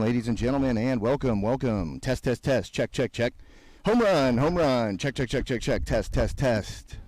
ladies and gentlemen, and welcome, welcome. Test, test, test. Check, check, check. Home run, home run. Check, check, check, check, check. Test, test, test.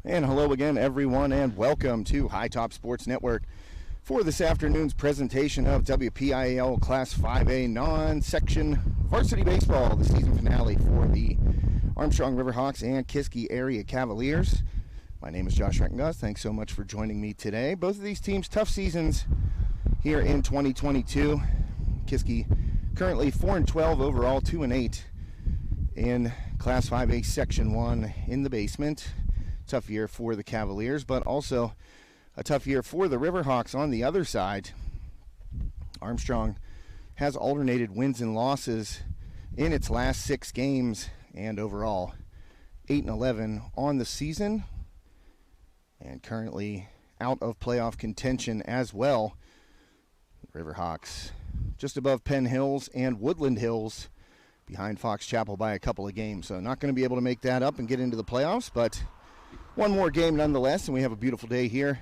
And hello again, everyone, and welcome to High Top Sports Network for this afternoon's presentation of WPIAL Class 5A non-section varsity baseball, the season finale for the Armstrong Riverhawks and Kiski area Cavaliers. My name is Josh Renkengoss. Thanks so much for joining me today. Both of these teams, tough seasons here in 2022. Kiski currently 4-12 overall, 2-8 in Class 5A Section 1 in the basement. Tough year for the Cavaliers, but also a tough year for the Riverhawks on the other side. Armstrong has alternated wins and losses in its last 6 games, and overall 8-11 on the season, and currently out of playoff contention as well. The Riverhawks just above Penn Hills and Woodland Hills, behind Fox Chapel by a couple of games, so not going to be able to make that up and get into the playoffs, but one more game nonetheless, and we have a beautiful day here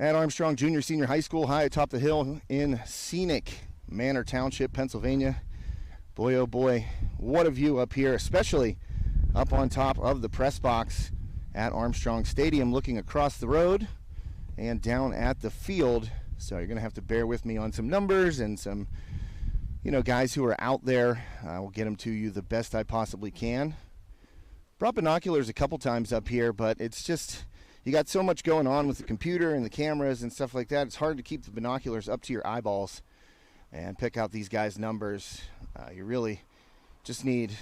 at Armstrong Junior Senior High School, high atop the hill in scenic Manor Township, Pennsylvania. Boy, oh boy, what a view up here, especially up on top of the press box at Armstrong Stadium, looking across the road and down at the field. So you're going to have to bear with me on some numbers and some, guys who are out there. I will get them to you the best I possibly can. Brought binoculars a couple times up here, but it's just, you got so much going on with the computer and the cameras and stuff like that. It's hard to keep the binoculars up to your eyeballs and pick out these guys' numbers. You really just need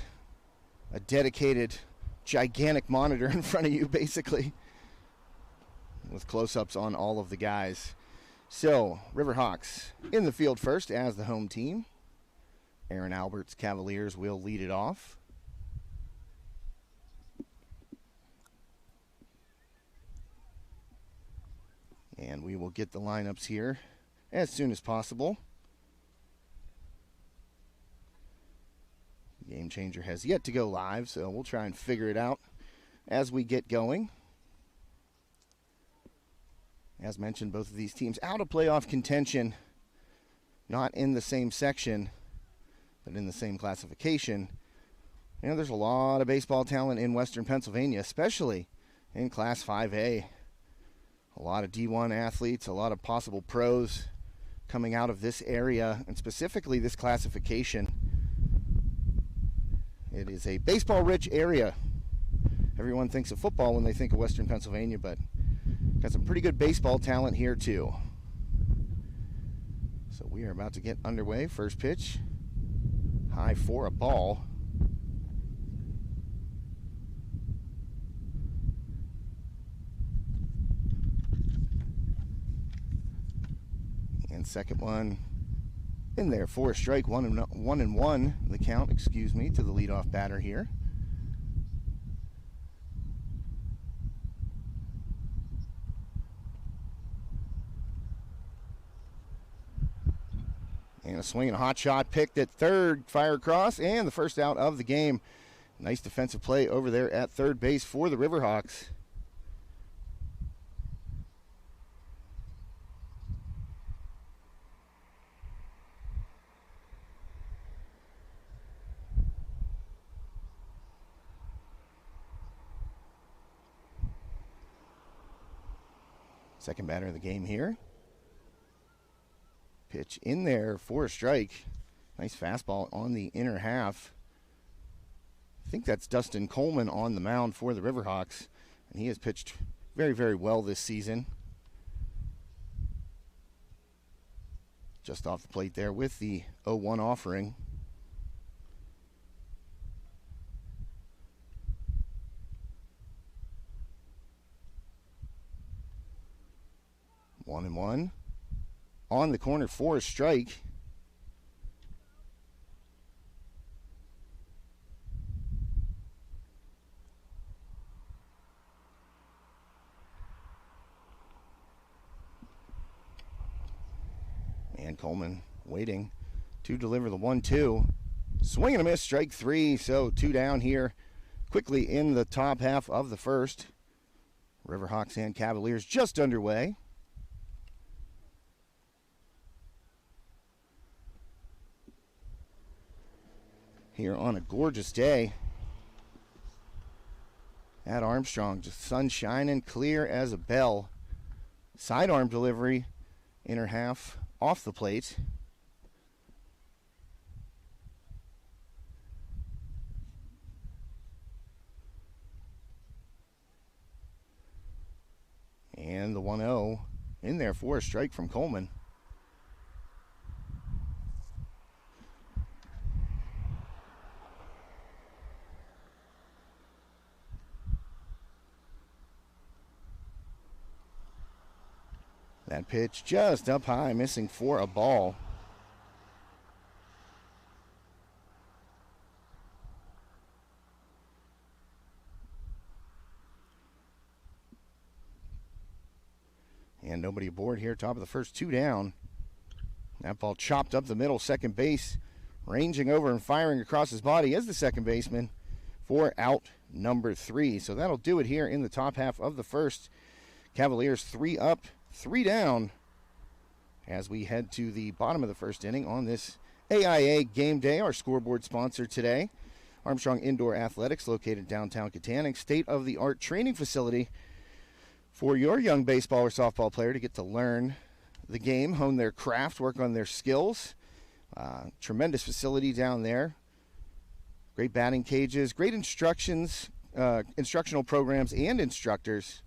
a dedicated, gigantic monitor in front of you, basically, with close-ups on all of the guys. So, Riverhawks in the field first as the home team. Aaron Albert's Cavaliers will lead it off. And we will get the lineups here as soon as possible. Game Changer has yet to go live, so we'll try and figure it out as we get going. As mentioned, both of these teams out of playoff contention, not in the same section, but in the same classification. There's a lot of baseball talent in Western Pennsylvania, especially in Class 5A. A lot of D1 athletes, a lot of possible pros coming out of this area, and specifically this classification. It is a baseball-rich area. Everyone thinks of football when they think of Western Pennsylvania, but got some pretty good baseball talent here too. So we are about to get underway. First pitch, high for a ball. And second one in there for a strike, 1-1 the count, to the leadoff batter here. And a swing and a hot shot picked at third, fire across, and the first out of the game. Nice defensive play over there at third base for the Riverhawks. Second batter of the game here. Pitch in there for a strike. Nice fastball on the inner half. I think that's Dustin Coleman on the mound for the Riverhawks, and he has pitched very, very well this season. Just off the plate there with the 0-1 offering. One and one. On the corner for a strike. And Coleman waiting to deliver the 1-2. Swing and a miss, strike 3. So 2 down here quickly in the top half of the first. Riverhawks and Cavaliers just underway. Here on a gorgeous day. at Armstrong. Just sun shining clear as a bell. Sidearm delivery, inner half off the plate. And the 1-0 in there for a strike from Coleman. That pitch just up high, missing for a ball. And nobody aboard here, top of the first, 2 down. That ball chopped up the middle, second base, ranging over and firing across his body as the second baseman for out number 3. So that'll do it here in the top half of the first. Cavaliers 3 up, 3 down as we head to the bottom of the first inning on this AIA game day. Our scoreboard sponsor today, Armstrong Indoor Athletics, located downtown Katanning, state-of-the-art training facility for your young baseball or softball player to get to learn the game, hone their craft, work on their skills. Tremendous facility down there. Great batting cages, great instructional programs and instructors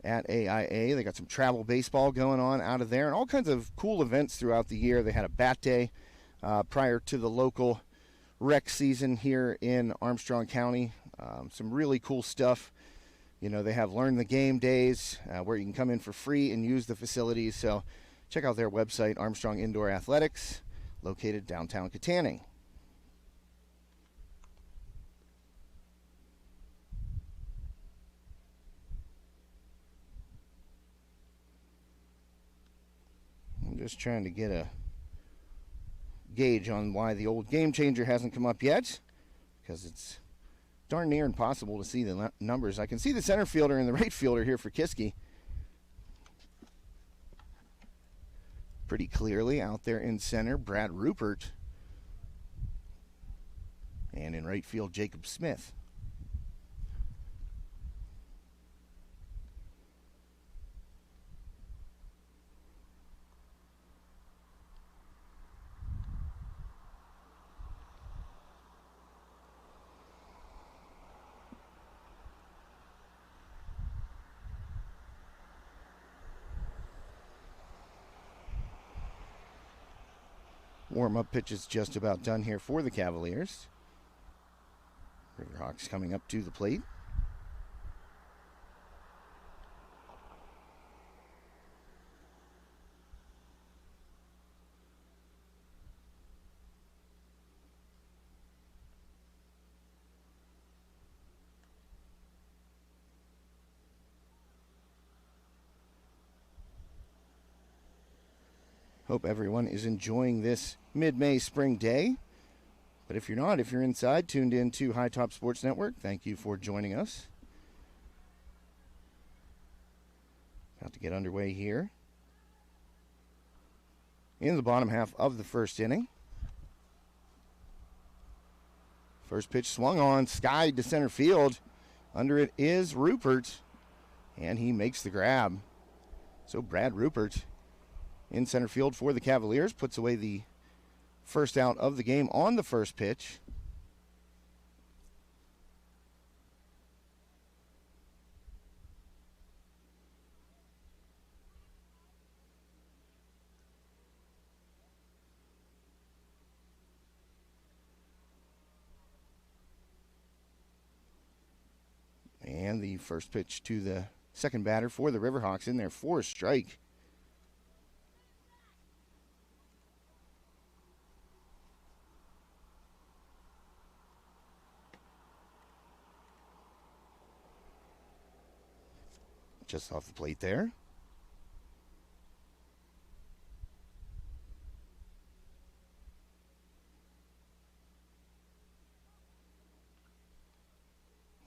at AIA. They got some travel baseball going on out of there and all kinds of cool events throughout the year. They had a bat day prior to the local rec season here in Armstrong County. Some really cool stuff. You know, they have Learn the Game days where you can come in for free and use the facilities. So check out their website, Armstrong Indoor Athletics, located downtown Katanning. I'm just trying to get a gauge on why the old game changer hasn't come up yet, because it's darn near impossible to see the numbers. I can see the center fielder and the right fielder here for Kiski pretty clearly. Out there in center, Brad Rupert. And in right field, Jacob Smith. Warm-up pitch is just about done here for the Cavaliers. Riverhawks coming up to the plate. Hope everyone is enjoying this mid-May spring day. But if you're not, if you're inside, tuned in to High Top Sports Network, thank you for joining us. About to get underway here in the bottom half of the first inning. First pitch swung on, skied to center field. Under it is Rupert, and he makes the grab. So Brad Rupert in center field for the Cavaliers puts away the first out of the game on the first pitch. And the first pitch to the second batter for the Riverhawks in there for a strike. Just off the plate there.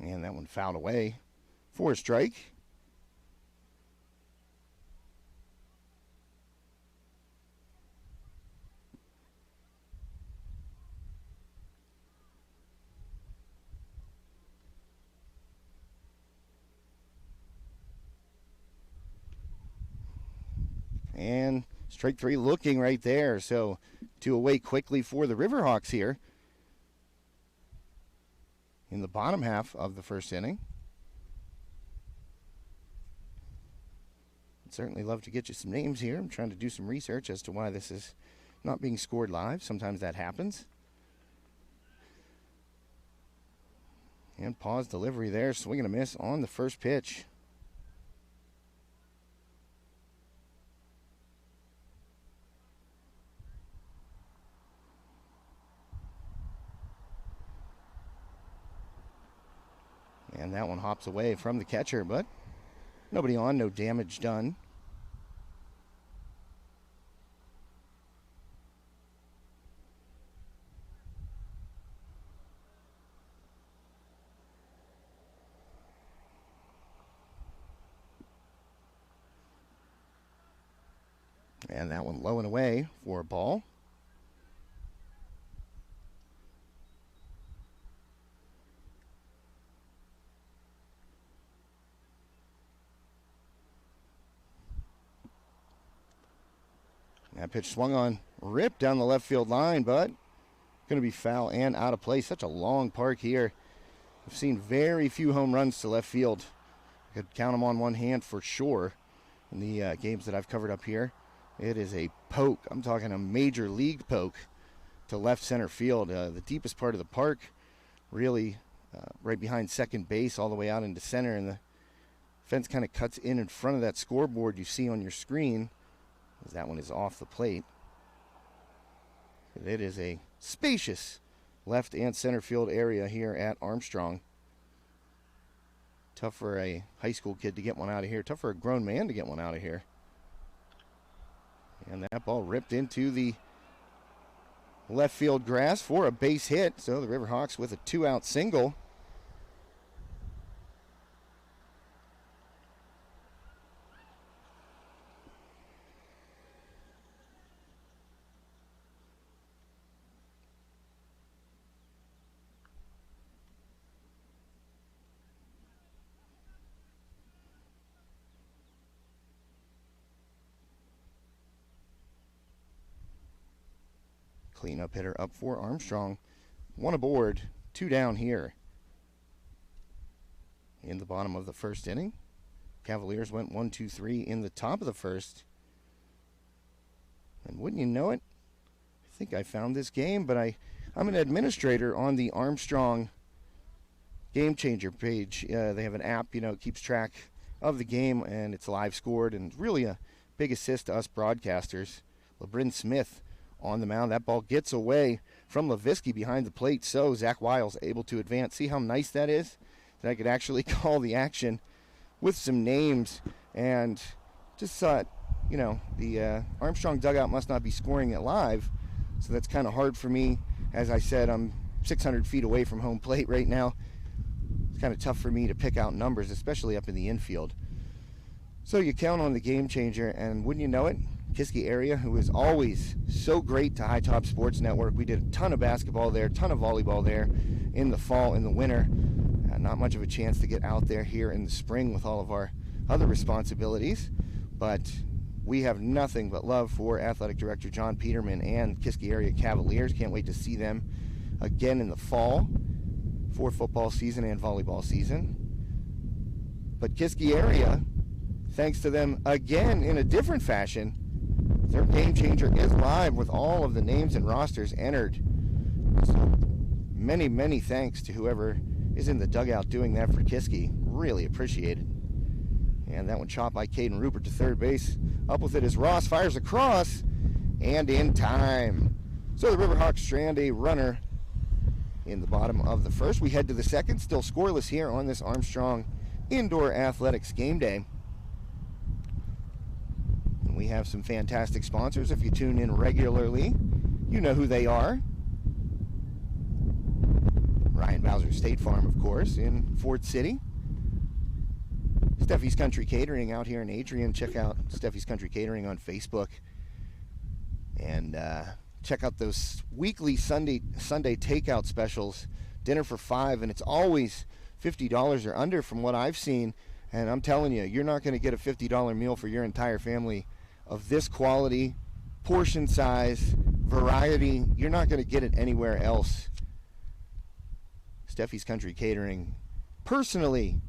And that one fouled away for a strike. and strike three looking right there. So 2 away quickly for the Riverhawks here in the bottom half of the first inning. I'd certainly love to get you some names here. I'm trying to do some research as to why this is not being scored live. Sometimes that happens. And pause delivery there. Swing and a miss on the first pitch. And that one hops away from the catcher, but nobody on, no damage done. And that one low and away for a ball. That pitch swung on, ripped down the left field line, but going to be foul and out of play. Such a long park here. I've seen very few home runs to left field. I could count them on one hand for sure in the games that I've covered up here. It is a poke. I'm talking a major league poke to left center field. The deepest part of the park, really right behind second base all the way out into center. And the fence kind of cuts in front of that scoreboard you see on your screen. That one is off the plate. It is a spacious left and center field area here at Armstrong. Tough for a high school kid to get one out of here. Tough for a grown man to get one out of here. And that ball ripped into the left field grass for a base hit. So the Riverhawks with a 2-out single. Cleanup hitter up for Armstrong. 1 aboard, 2 down here. In the bottom of the first inning. Cavaliers went 1-2-3 in the top of the first. And wouldn't you know it, I think I found this game, but I'm an administrator on the Armstrong Game Changer page. They have an app, it keeps track of the game, and it's live scored, and really a big assist to us broadcasters. LeBrin Smith on the mound. That ball gets away from Leviski behind the plate, so Zach Wiles able to advance. See how nice that is? That I could actually call the action with some names, and just thought, the Armstrong dugout must not be scoring it live, so that's kind of hard for me. As I said, I'm 600 feet away from home plate right now. It's kind of tough for me to pick out numbers, especially up in the infield. So you count on the Game Changer, and wouldn't you know it, Kiski area, who is always so great to High Top Sports Network. We did a ton of basketball there, ton of volleyball there in the fall, in the winter. Not much of a chance to get out there here in the spring with all of our other responsibilities, but we have nothing but love for Athletic Director John Peterman and Kiski area Cavaliers. Can't wait to see them again in the fall for football season and volleyball season. But Kiski area, thanks to them again in a different fashion, their Game Changer is live with all of the names and rosters entered. So many, many thanks to whoever is in the dugout doing that for Kiski. Really appreciate it. And that one chopped by Caden Rupert to third base. Up with it is Ross, fires across, and in time. So the Riverhawks strand a runner in the bottom of the first. We head to the second, still scoreless here on this Armstrong Indoor Athletics game day. And we have some fantastic sponsors. If you tune in regularly, you know who they are. Ryan Bowser State Farm, of course, in Fort City. Steffi's Country Catering out here in Adrian. Check out Steffi's Country Catering on Facebook. And check out those weekly Sunday takeout specials. Dinner for $5, and it's always $50 or under from what I've seen. And I'm telling you, you're not going to get a $50 meal for your entire family of this quality, portion size, variety. You're not going to get it anywhere else. Steffi's Country Catering, personally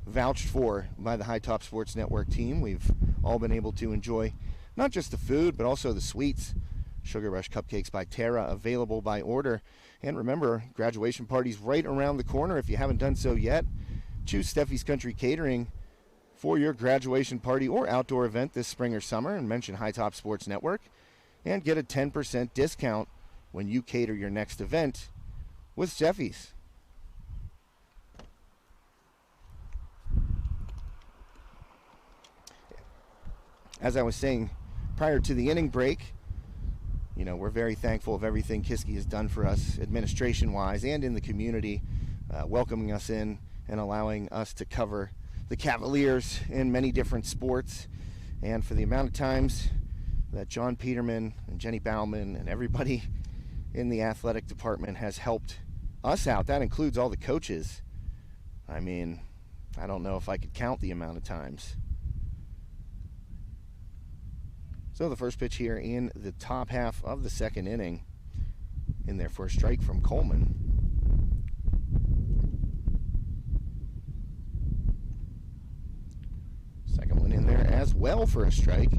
vouched for by the High Top Sports Network team. We've all been able to enjoy not just the food, but also the sweets. Sugar Rush Cupcakes by Tara, available by order. And remember, graduation party's right around the corner. If you haven't done so yet, choose Steffi's Country Catering for your graduation party or outdoor event this spring or summer, and mention High Top Sports Network, and get a 10% discount when you cater your next event with Steffi's. As I was saying prior to the inning break, you know, we're very thankful of everything Kiski has done for us administration-wise and in the community, welcoming us in and allowing us to cover the Cavaliers in many different sports. And for the amount of times that John Peterman and Jenny Bauman and everybody in the athletic department has helped us out, that includes all the coaches. I mean, I don't know if I could count the amount of times. So the first pitch here in the top half of the second inning, in there for a strike from Coleman. Second one in there as well for a strike.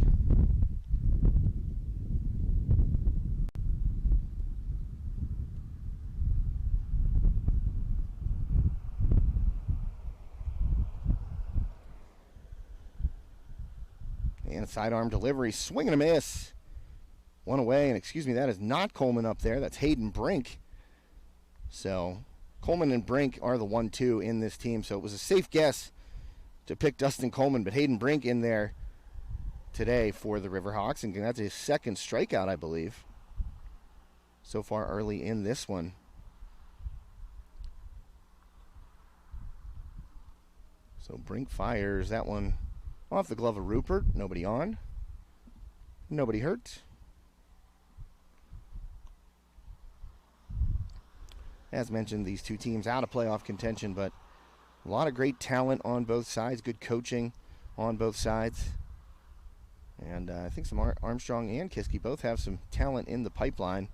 And a sidearm delivery, swing and a miss. One away, and excuse me, that is not Coleman up there. That's Hayden Brink. So Coleman and Brink are the 1-2 in this team. So it was a safe guess to pick Dustin Coleman, but Hayden Brink in there today for the Riverhawks, and that's his second strikeout, I believe, so far early in this one. So Brink fires that one off the glove of Rupert. Nobody on. Nobody hurt. As mentioned, these two teams out of playoff contention, but a lot of great talent on both sides. Good coaching on both sides. And I think some Armstrong and Kiski both have some talent in the pipeline.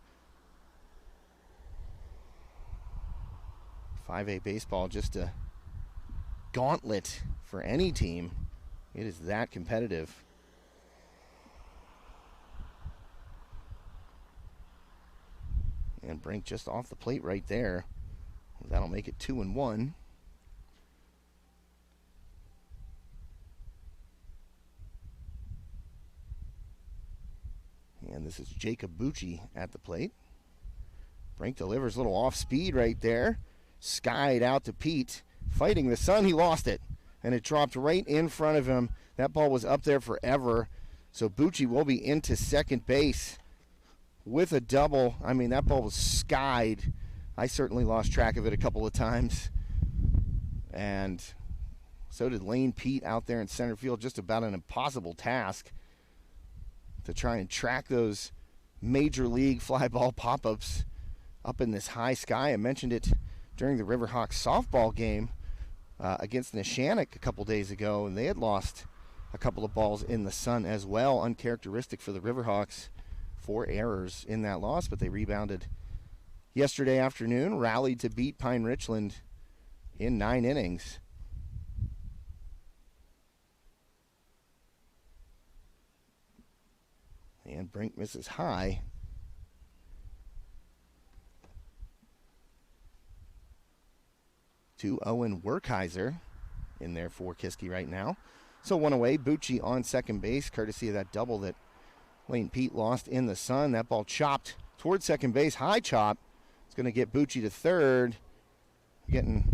5A baseball, just a gauntlet for any team. It is that competitive. And Brink just off the plate right there. That'll make it 2-1. And this is Jacob Bucci at the plate. Brink delivers a little off speed right there. Skied out to Pete. Fighting the sun, he lost it. And it dropped right in front of him. That ball was up there forever. So Bucci will be into second base with a double. I mean, that ball was skied. I certainly lost track of it a couple of times. And so did Lane Pete out there in center field. Just about an impossible task to try and track those major league fly ball pop-ups up in this high sky. I mentioned it during the Riverhawks softball game against Neshannock a couple days ago, and they had lost a couple of balls in the sun as well. Uncharacteristic for the Riverhawks. 4 errors in that loss, but they rebounded yesterday afternoon, rallied to beat Pine Richland in 9 innings. And Brink misses high. To Owen Werkheiser in there for Kiski right now. So one away, Bucci on second base, courtesy of that double that Lane Pete lost in the sun. That ball chopped towards second base, high chop. It's going to get Bucci to third. Getting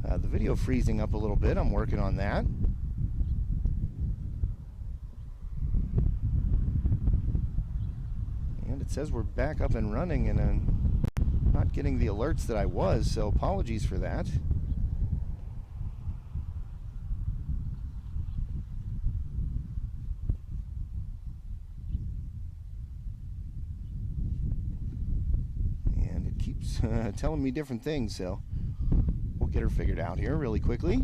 the video freezing up a little bit. I'm working on that. And it says we're back up and running, and I'm not getting the alerts that I was, so apologies for that. And it keeps telling me different things, so we'll get her figured out here really quickly.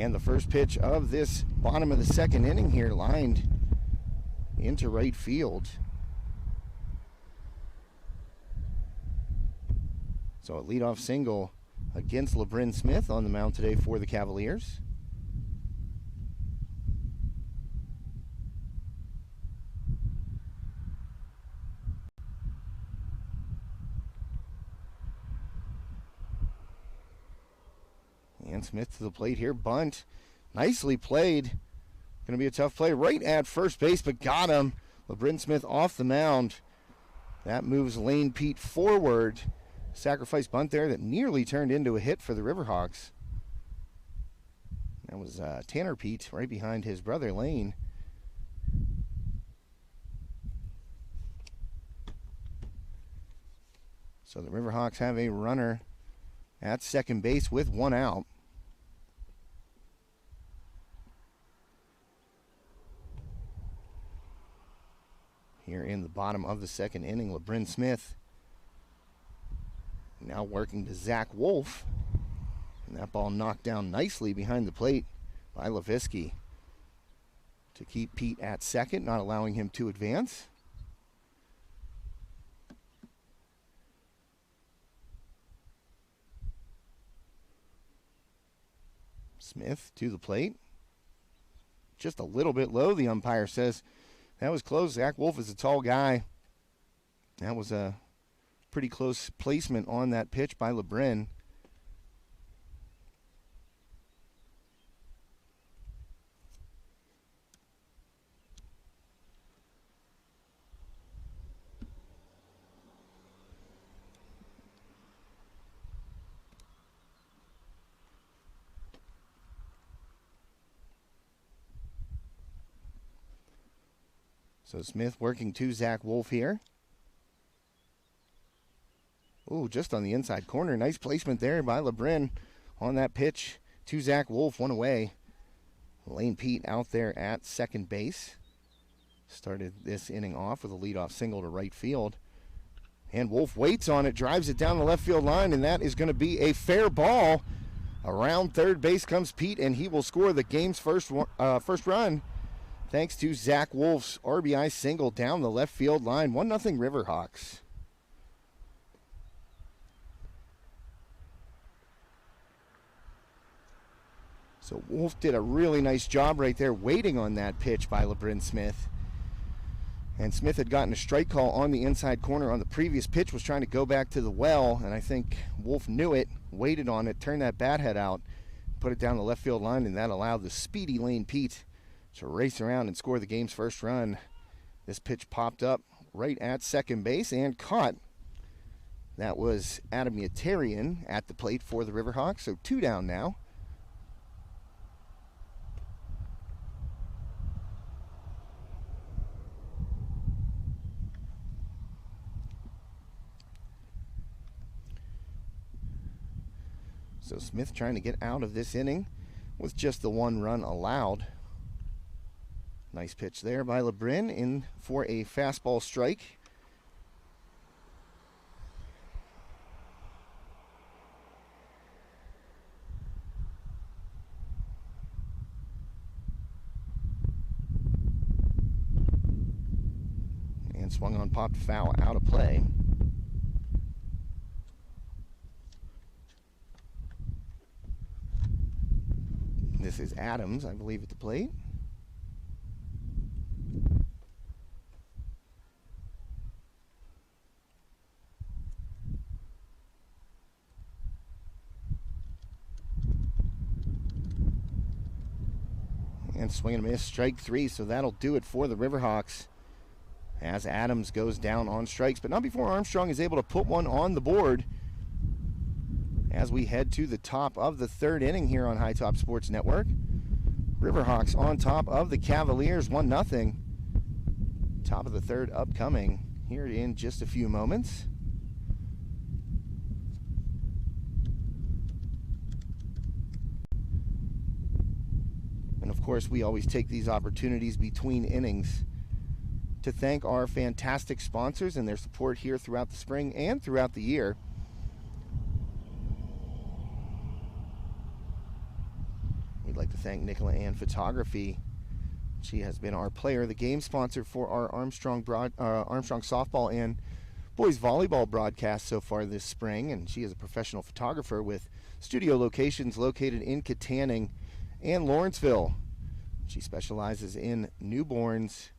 And the first pitch of this bottom of the second inning here, lined into right field. So a leadoff single against LeBron Smith on the mound today for the Cavaliers. And Smith to the plate here. Bunt. Nicely played. Going to be a tough play right at first base, but got him. LeBron Smith off the mound. That moves Lane Pete forward. Sacrifice bunt there that nearly turned into a hit for the Riverhawks. That was Tanner Pete right behind his brother Lane. So the Riverhawks have a runner at second base with one out. Here in the bottom of the second inning, LeBron Smith now working to Zach Wolf. And that ball knocked down nicely behind the plate by Leviski to keep Pete at second, not allowing him to advance. Smith to the plate. Just a little bit low, the umpire says. That was close. Zach Wolf is a tall guy. That was a pretty close placement on that pitch by LeBron. So Smith working to Zach Wolf here. Ooh, just on the inside corner. Nice placement there by LeBron on that pitch to Zach Wolf. One away. Lane Pete out there at second base. Started this inning off with a leadoff single to right field. And Wolf waits on it, drives it down the left field line, and that is going to be a fair ball. Around third base comes Pete, and he will score the game's first run. Thanks to Zach Wolf's RBI single down the left field line. 1-0 Riverhawks. So Wolf did a really nice job right there waiting on that pitch by LeBron Smith. And Smith had gotten a strike call on the inside corner on the previous pitch, was trying to go back to the well, and I think Wolf knew it, waited on it, turned that bat head out, put it down the left field line, and that allowed the speedy Lane Pete to race around and score the game's first run. This pitch popped up right at second base and caught. That was Adam Yetarian at the plate for the Riverhawks, so 2 down now. So Smith trying to get out of this inning with just the 1 run allowed. Nice pitch there by LeBron in for a fastball strike. And swung on, popped foul, out of play. This is Adams, I believe, at the plate. And swing and a miss, strike 3, so that'll do it for the Riverhawks as Adams goes down on strikes, but not before Armstrong is able to put one on the board as we head to the top of the third inning here on High Top Sports Network. Riverhawks on top of the Cavaliers, 1-0. Top of the third upcoming here in just a few moments. And of course, we always take these opportunities between innings to thank our fantastic sponsors and their support here throughout the spring and throughout the year. We'd like to thank thank Nicola Ann Photography. She has been our player, the game sponsor for our Armstrong softball and boys volleyball broadcast so far this spring, and she is a professional photographer with studio locations located in Katanning and Lawrenceville. She specializes in newborns,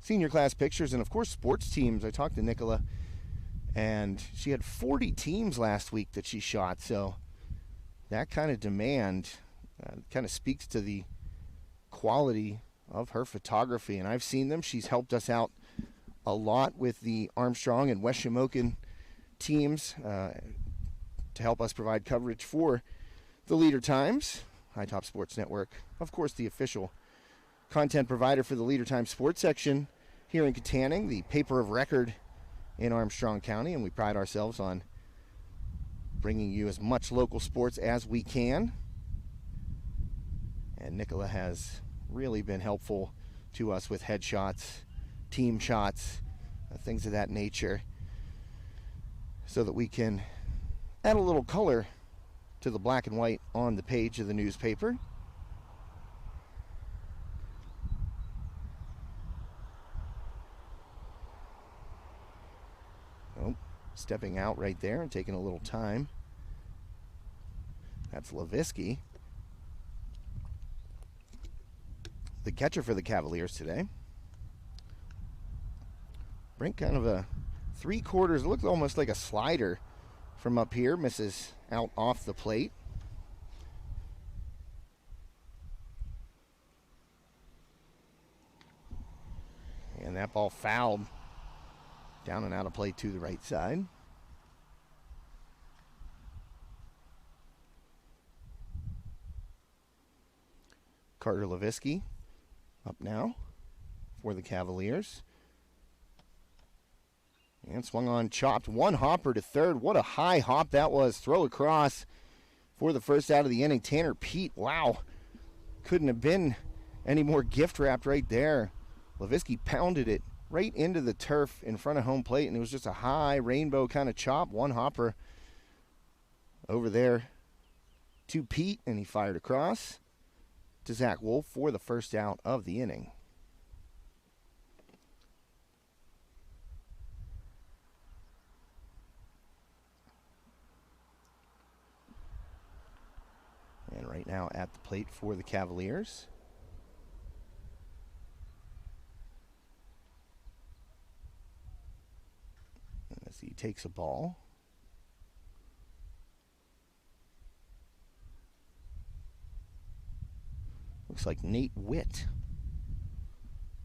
senior class pictures, and of course sports teams. I talked to Nicola, and she had 40 teams last week that she shot, so that kind of demand kind of speaks to the quality of her photography, and I've seen them. She's helped us out a lot with the Armstrong and West Shamokin teams to help us provide coverage for the Leader Times, High Top Sports Network, of course the official content provider for the Leader Times sports section here in Katanning, the paper of record in Armstrong County, and we pride ourselves on bringing you as much local sports as we can. And Nicola has really been helpful to us with headshots, team shots, things of that nature, so that we can add a little color to the black and white on the page of the newspaper. Oh, stepping out right there and taking a little time. That's Leviski, the catcher for the Cavaliers today. Brink kind of a three-quarters, looked almost like a slider from up here, misses out off the plate. And that ball fouled down and out of play to the right side. Carter Leviski up now for the Cavaliers. And swung on, chopped. One hopper to third. What a high hop that was. Throw across for the first out of the inning. Tanner Pete, wow. Couldn't have been any more gift wrapped right there. Leviski pounded it right into the turf in front of home plate, and it was just a high rainbow kind of chop. One hopper over there to Pete, and he fired across to Zach Wolf for the first out of the inning. And right now at the plate for the Cavaliers, as he takes a ball. Looks like Nate Witt.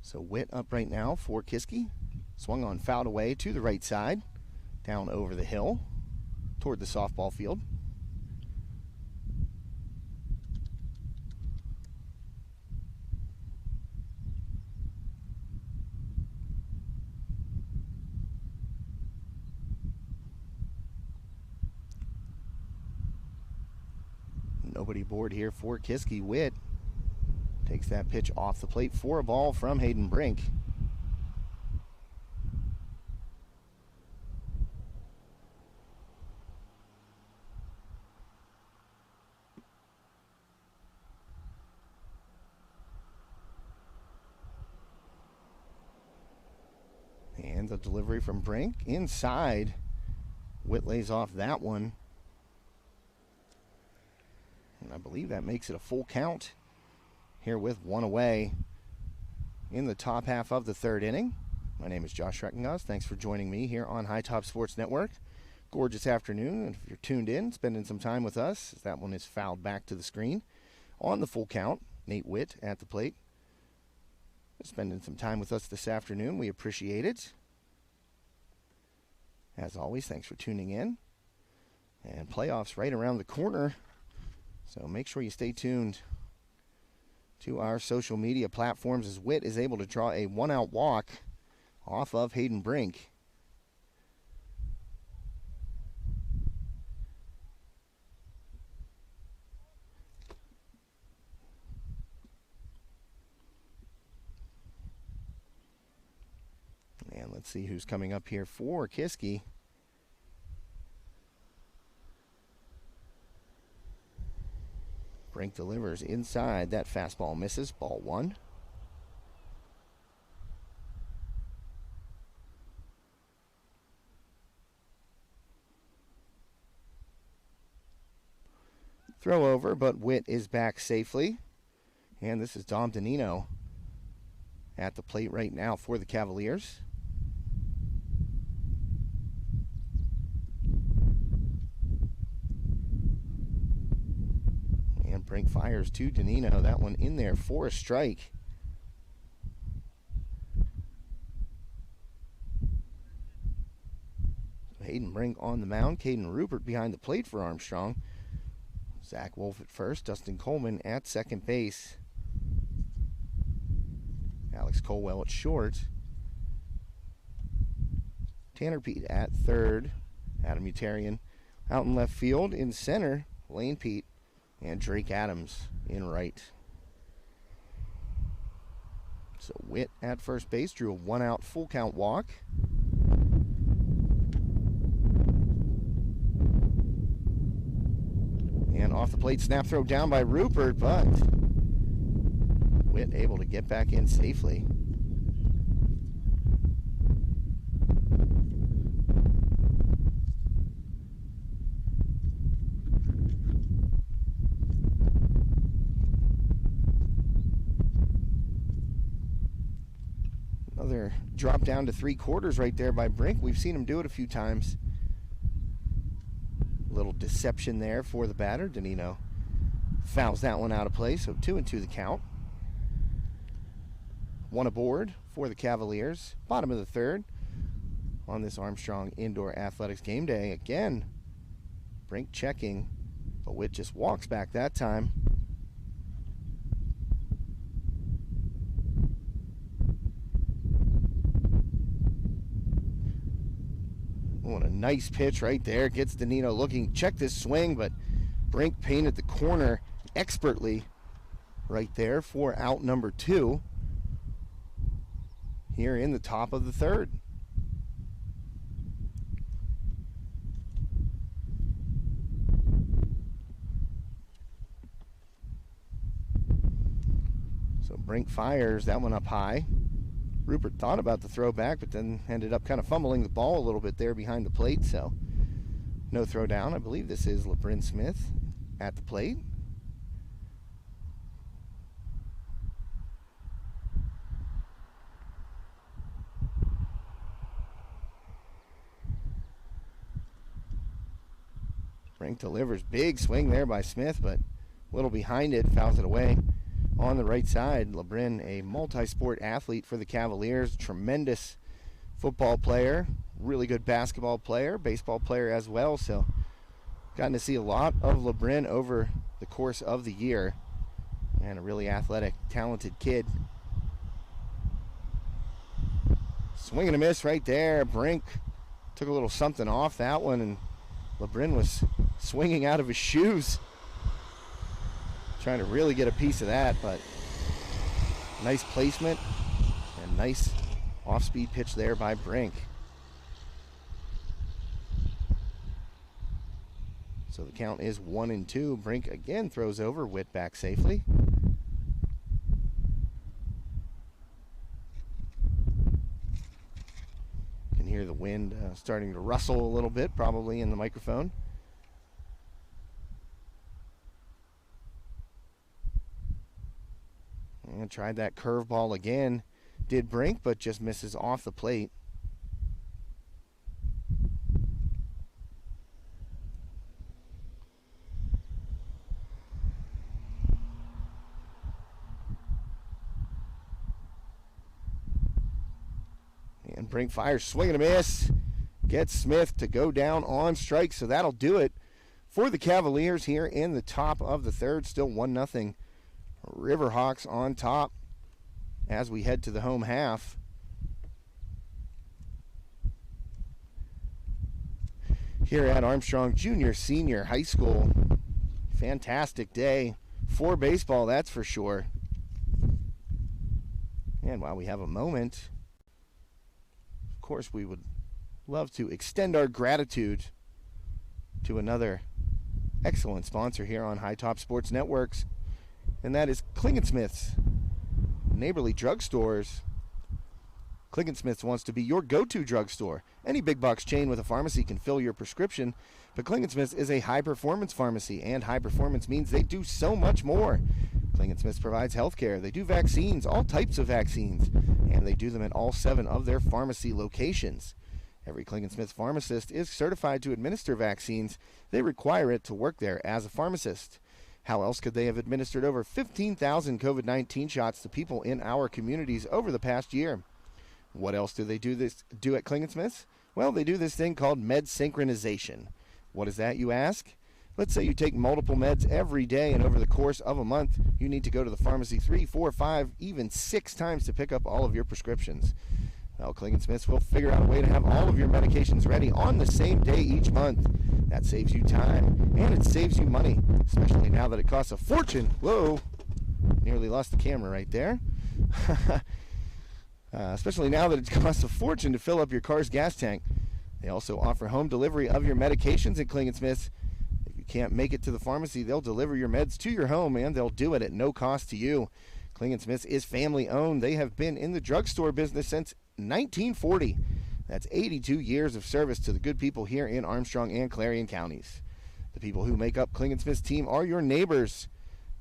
So Witt up right now for Kiski. Swung on, fouled away to the right side, down over the hill toward the softball field. Nobody aboard here for Kiski. Witt takes that pitch off the plate for a ball from Hayden Brink. And the delivery from Brink inside. Witt lays off that one. And I believe that makes it a full count here with one away in the top half of the third inning. My name is Josh Reckenghaus. Thanks for joining me here on High Top Sports Network. Gorgeous afternoon, and if you're tuned in, spending some time with us, that one is fouled back to the screen. On the full count, Nate Witt at the plate. Spending some time with us this afternoon. We appreciate it. As always, thanks for tuning in. And playoffs right around the corner. So make sure you stay tuned to our social media platforms as Witt is able to draw a one-out walk off of Hayden Brink. And let's see who's coming up here for Kiski. Brink delivers inside. That fastball misses. Ball one. Throw over, but Witt is back safely. And this is Dom Danino at the plate right now for the Cavaliers. And Brink fires to Danino. That one in there for a strike. Hayden Brink on the mound. Caden Rupert behind the plate for Armstrong. Zach Wolf at first. Dustin Coleman at second base. Alex Colwell at short. Tanner Pete at third. Adam Utarian out in left field. In center, Lane Pete and Drake Adams in right. So Witt at first base drew a 1-out full count walk. And off the plate, snap throw down by Rupert, but Witt able to get back in safely. Another drop down to 3/4 right there by Brink. We've seen him do it a few times. Little deception there for the batter. Danino fouls that one out of play, so 2-2 the count. One aboard for the Cavaliers. Bottom of the third on this Armstrong Indoor Athletics game day. Again, Brink checking, but Witt just walks back that time. What a nice pitch right there. Gets Danino looking. Check this swing, but Brink painted the corner expertly right there for out number 2 here in the top of the third. So Brink fires that one up high. Rupert thought about the throwback, but then ended up kind of fumbling the ball a little bit there behind the plate, so no throw down. I believe this is LeBrin Smith at the plate. Brink delivers. Big swing there by Smith, but a little behind it, fouls it away. On the right side, LeBrin, a multi-sport athlete for the Cavaliers, tremendous football player, really good basketball player, baseball player as well, so gotten to see a lot of LeBrin over the course of the year, and a really athletic, talented kid. Swing and a miss right there. Brink took a little something off that one, and LeBrin was swinging out of his shoes, trying to really get a piece of that, but nice placement and nice off-speed pitch there by Brink. So the count is 1-2. Brink again throws over. Witt back safely. You can hear the wind starting to rustle a little bit, probably in the microphone. And tried that curveball again. Did Brink, but just misses off the plate. And Brink fires, swing and a miss. Gets Smith to go down on strike, so that'll do it for the Cavaliers here in the top of the third. Still 1-0. Riverhawks on top as we head to the home half. Here at Armstrong Junior Senior High School. Fantastic day for baseball, that's for sure. And while we have a moment, of course we would love to extend our gratitude to another excellent sponsor here on High Top Sports Networks, and that is Klingensmith's Neighborly Drugstores. Klingensmith's wants to be your go-to drugstore. Any big box chain with a pharmacy can fill your prescription, but Klingensmith's is a high-performance pharmacy, and high performance means they do so much more. Klingensmith's provides healthcare. They do vaccines, all types of vaccines, and they do them at all 7 of their pharmacy locations. Every Klingensmith pharmacist is certified to administer vaccines. They require it to work there as a pharmacist. How else could they have administered over 15,000 COVID-19 shots to people in our communities over the past year? What else do they do at Klingensmith's? Well, they do this thing called med synchronization. What is that, you ask? Let's say you take multiple meds every day, and over the course of a month, you need to go to the pharmacy 3, 4, 5, even 6 times to pick up all of your prescriptions. Well, Klingensmith's will figure out a way to have all of your medications ready on the same day each month. That saves you time, and it saves you money, especially now that it costs a fortune. Whoa, nearly lost the camera right there. Especially now that it costs a fortune to fill up your car's gas tank. They also offer home delivery of your medications at Klingensmith's. If you can't make it to the pharmacy, they'll deliver your meds to your home, and they'll do it at no cost to you. Klingensmith's is family owned. They have been in the drugstore business since 1940. That's 82 years of service to the good people here in Armstrong and Clarion counties. The people who make up Klingensmith's team are your neighbors.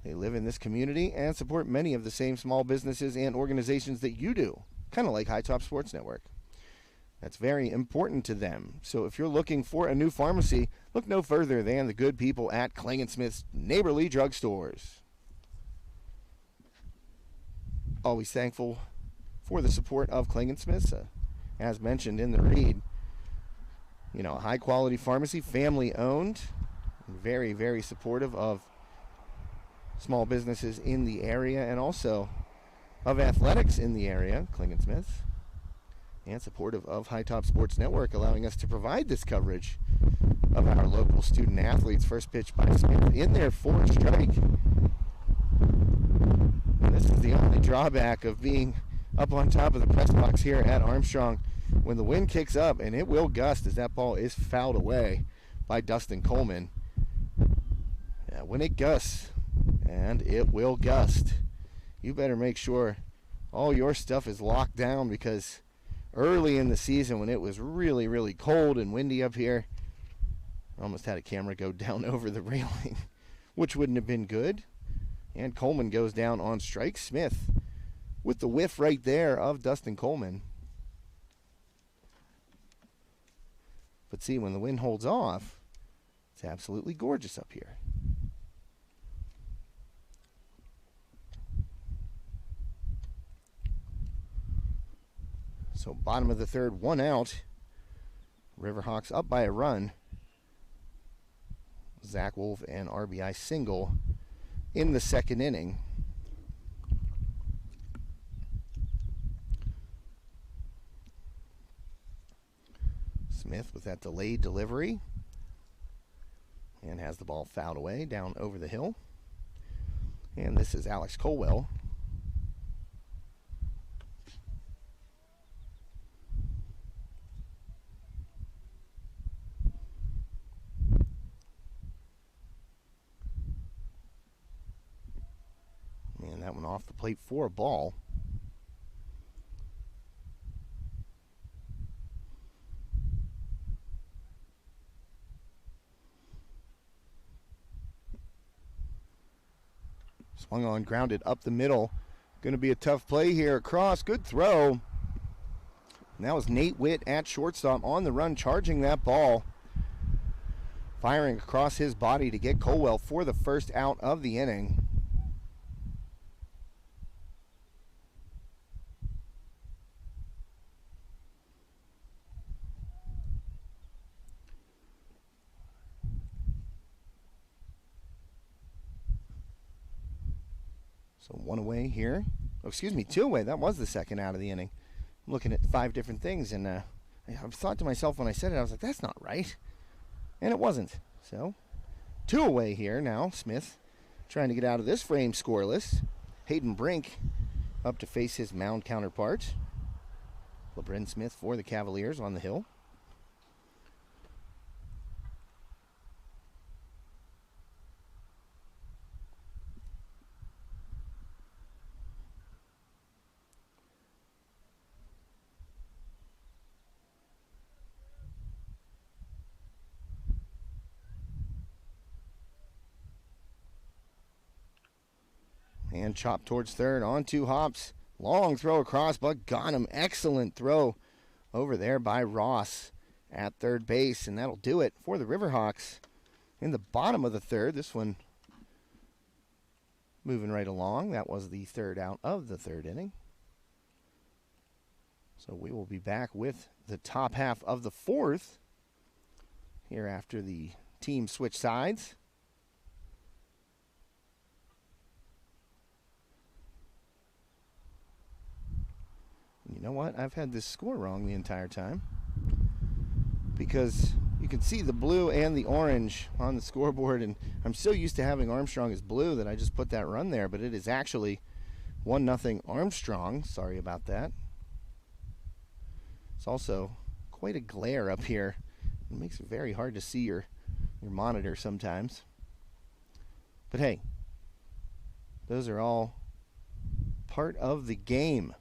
They live in this community and support many of the same small businesses and organizations that you do, kind of like High Top Sports Network. That's very important to them. So if you're looking for a new pharmacy, look no further than the good people at Klingensmith's Neighborly Drugstores. Always thankful for the support of Klingensmith's. As mentioned in the read, a high-quality pharmacy, family-owned, very, very supportive of small businesses in the area and also of athletics in the area, Klingensmith's, and supportive of High Top Sports Network, allowing us to provide this coverage of our local student athletes. First pitch by Smith in there for a strike. And this is the only drawback of being up on top of the press box here at Armstrong. When the wind kicks up, and it will gust as that ball is fouled away by Dustin Coleman. Yeah, when it gusts, and it will gust, you better make sure all your stuff is locked down, because early in the season when it was really, really cold and windy up here, I almost had a camera go down over the railing, which wouldn't have been good. And Coleman goes down on strike. Smith with the whiff right there of Dustin Coleman. But see, when the wind holds off, it's absolutely gorgeous up here. So bottom of the third, 1 out. Riverhawks up by a run. Zach Wolf and RBI single in the second inning. Smith with that delayed delivery and has the ball fouled away down over the hill. And this is Alex Colwell. And that one off the plate for a ball. Swung on, grounded up the middle. Going to be a tough play here across. Good throw. And that was Nate Witt at shortstop on the run, charging that ball. Firing across his body to get Colwell for the first out of the inning. So 1 away here. Oh, excuse me, 2 away. That was the second out of the inning. I'm looking at 5 different things, and I thought to myself when I said it, I was like, that's not right. And it wasn't. So 2 away here now. Smith trying to get out of this frame scoreless. Hayden Brink up to face his mound counterpart. LeBren Smith for the Cavaliers on the hill. And chop towards third on 2 hops. Long throw across, but got him. Excellent throw over there by Ross at third base. And that'll do it for the Riverhawks in the bottom of the third. This one moving right along. That was the third out of the third inning. So we will be back with the top half of the fourth here after the team switch sides. You know what? I've had this score wrong the entire time because you can see the blue and the orange on the scoreboard, and I'm so used to having Armstrong as blue that I just put that run there, but it is actually 1-0 Armstrong. Sorry about that. It's also quite a glare up here. It makes it very hard to see your monitor sometimes. But hey, those are all part of the game.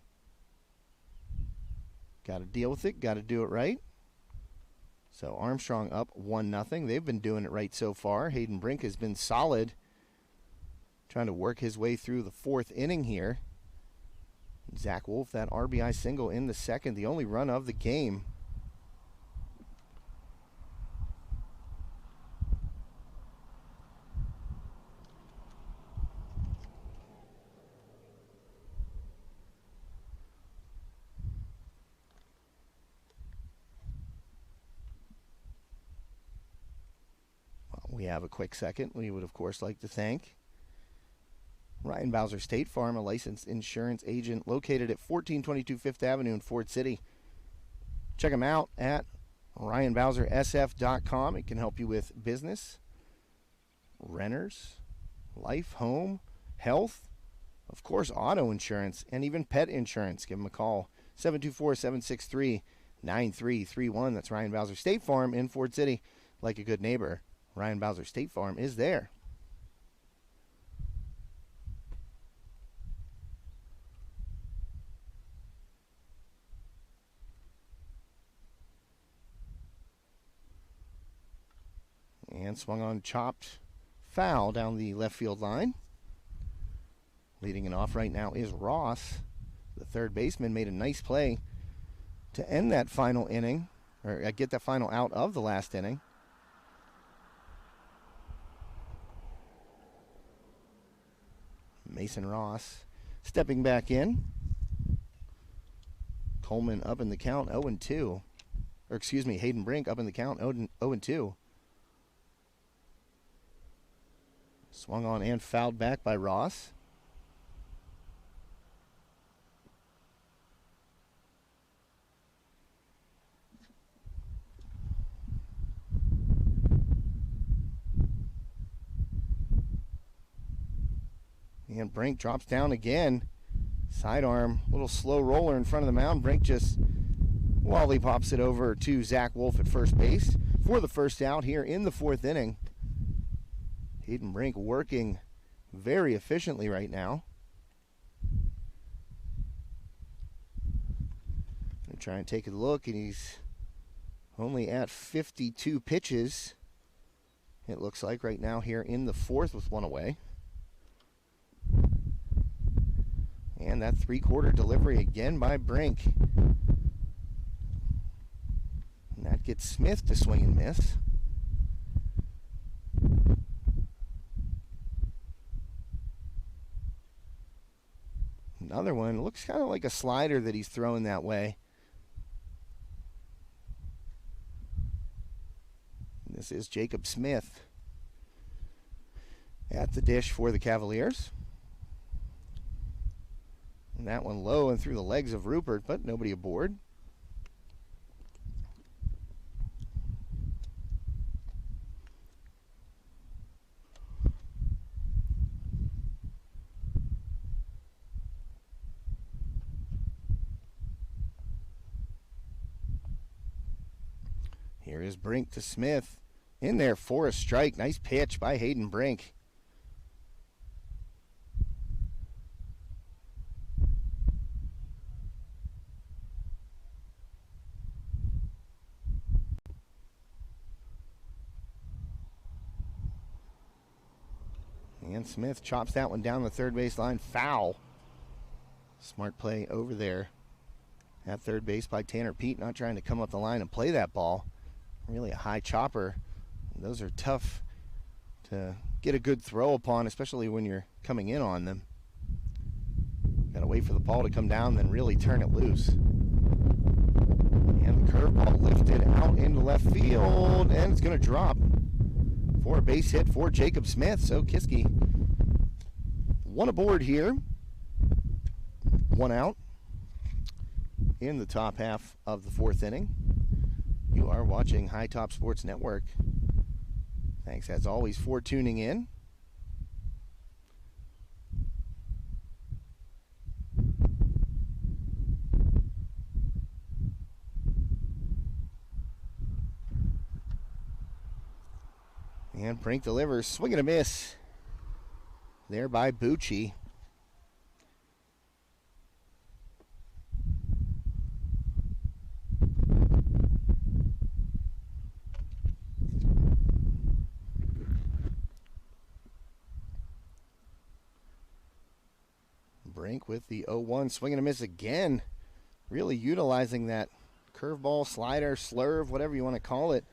Got to deal with it. Got to do it right. So Armstrong up 1-0. They've been doing it right so far. Hayden Brink has been solid, trying to work his way through the fourth inning here. Zach Wolf, that RBI single in the second, the only run of the game. We have a quick second. We would, of course, like to thank Ryan Bowser State Farm, a licensed insurance agent located at 1422 Fifth Avenue in Ford City. Check them out at ryanbowsersf.com. It can help you with business, renters, life, home, health, of course, auto insurance, and even pet insurance. Give them a call, 724-763-9331. That's Ryan Bowser State Farm in Ford City. Like a good neighbor, Ryan Bowser State Farm is there. And swung on, chopped foul down the left field line. Leading it off right now is Ross. The third baseman made a nice play to end that final inning, or get that final out of the last inning. Mason Ross stepping back in. Coleman up in the count, 0-2. Or excuse me, Hayden Brink up in the count, 0-2. Swung on and fouled back by Ross. And Brink drops down again. Sidearm, little slow roller in front of the mound. Brink just lollipops it over to Zach Wolf at first base for the first out here in the fourth inning. Hayden Brink working very efficiently right now. Gonna try and take a look, and he's only at 52 pitches, it looks like, right now here in the fourth with one away. And that three-quarter delivery again by Brink. And that gets Smith to swing and miss. Another one. Looks kind of like a slider that he's throwing that way. This is Jacob Smith at the dish for the Cavaliers. And that one low and through the legs of Rupert, but nobody aboard. Here is Brink to Smith. In there for a strike. Nice pitch by Hayden Brink. And And Smith chops that one down the third baseline. Foul. Smart play over there at third base by Tanner Pete, not trying to come up the line and play that ball. Really a high chopper. Those are tough to get a good throw upon, especially when you're coming in on them. Got to wait for the ball to come down, then really turn it loose. And the curveball lifted out into left field, and it's going to drop for a base hit for Jacob Smith. So Kiski, one aboard here. One out in the top half of the fourth inning. You are watching High Top Sports Network. Thanks, as always, for tuning in. And Brink delivers, swing and a miss. There by Bucci. Brink with the 0-1, swing and a miss again. Really utilizing that curveball, slider, slurve, whatever you want to call it.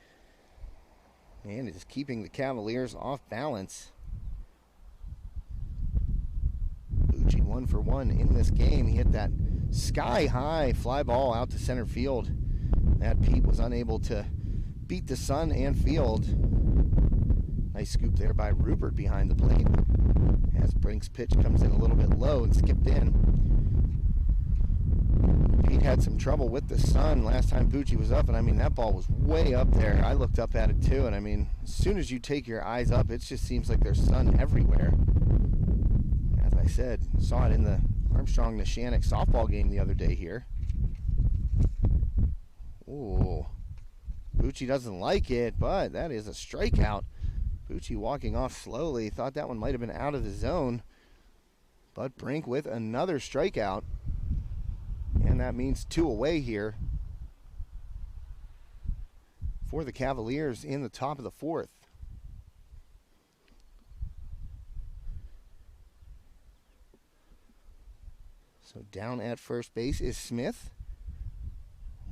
And it is keeping the Cavaliers off balance. Bucci 1 for 1 in this game. He hit that sky-high fly ball out to center field. That Pete was unable to beat the sun and field. Nice scoop there by Rupert behind the plate. As Brink's pitch comes in a little bit low and skipped in. Pete had some trouble with the sun last time Bucci was up, and I mean, that ball was way up there. I looked up at it too, and I mean, as soon as you take your eyes up, it just seems like there's sun everywhere. As I said, saw it in the Armstrong Neshannock softball game the other day here. Ooh, Bucci doesn't like it, but that is a strikeout. Bucci walking off slowly, thought that one might have been out of the zone, but Brink with another strikeout. And that means 2 away here for the Cavaliers in the top of the fourth. So down at first base is Smith.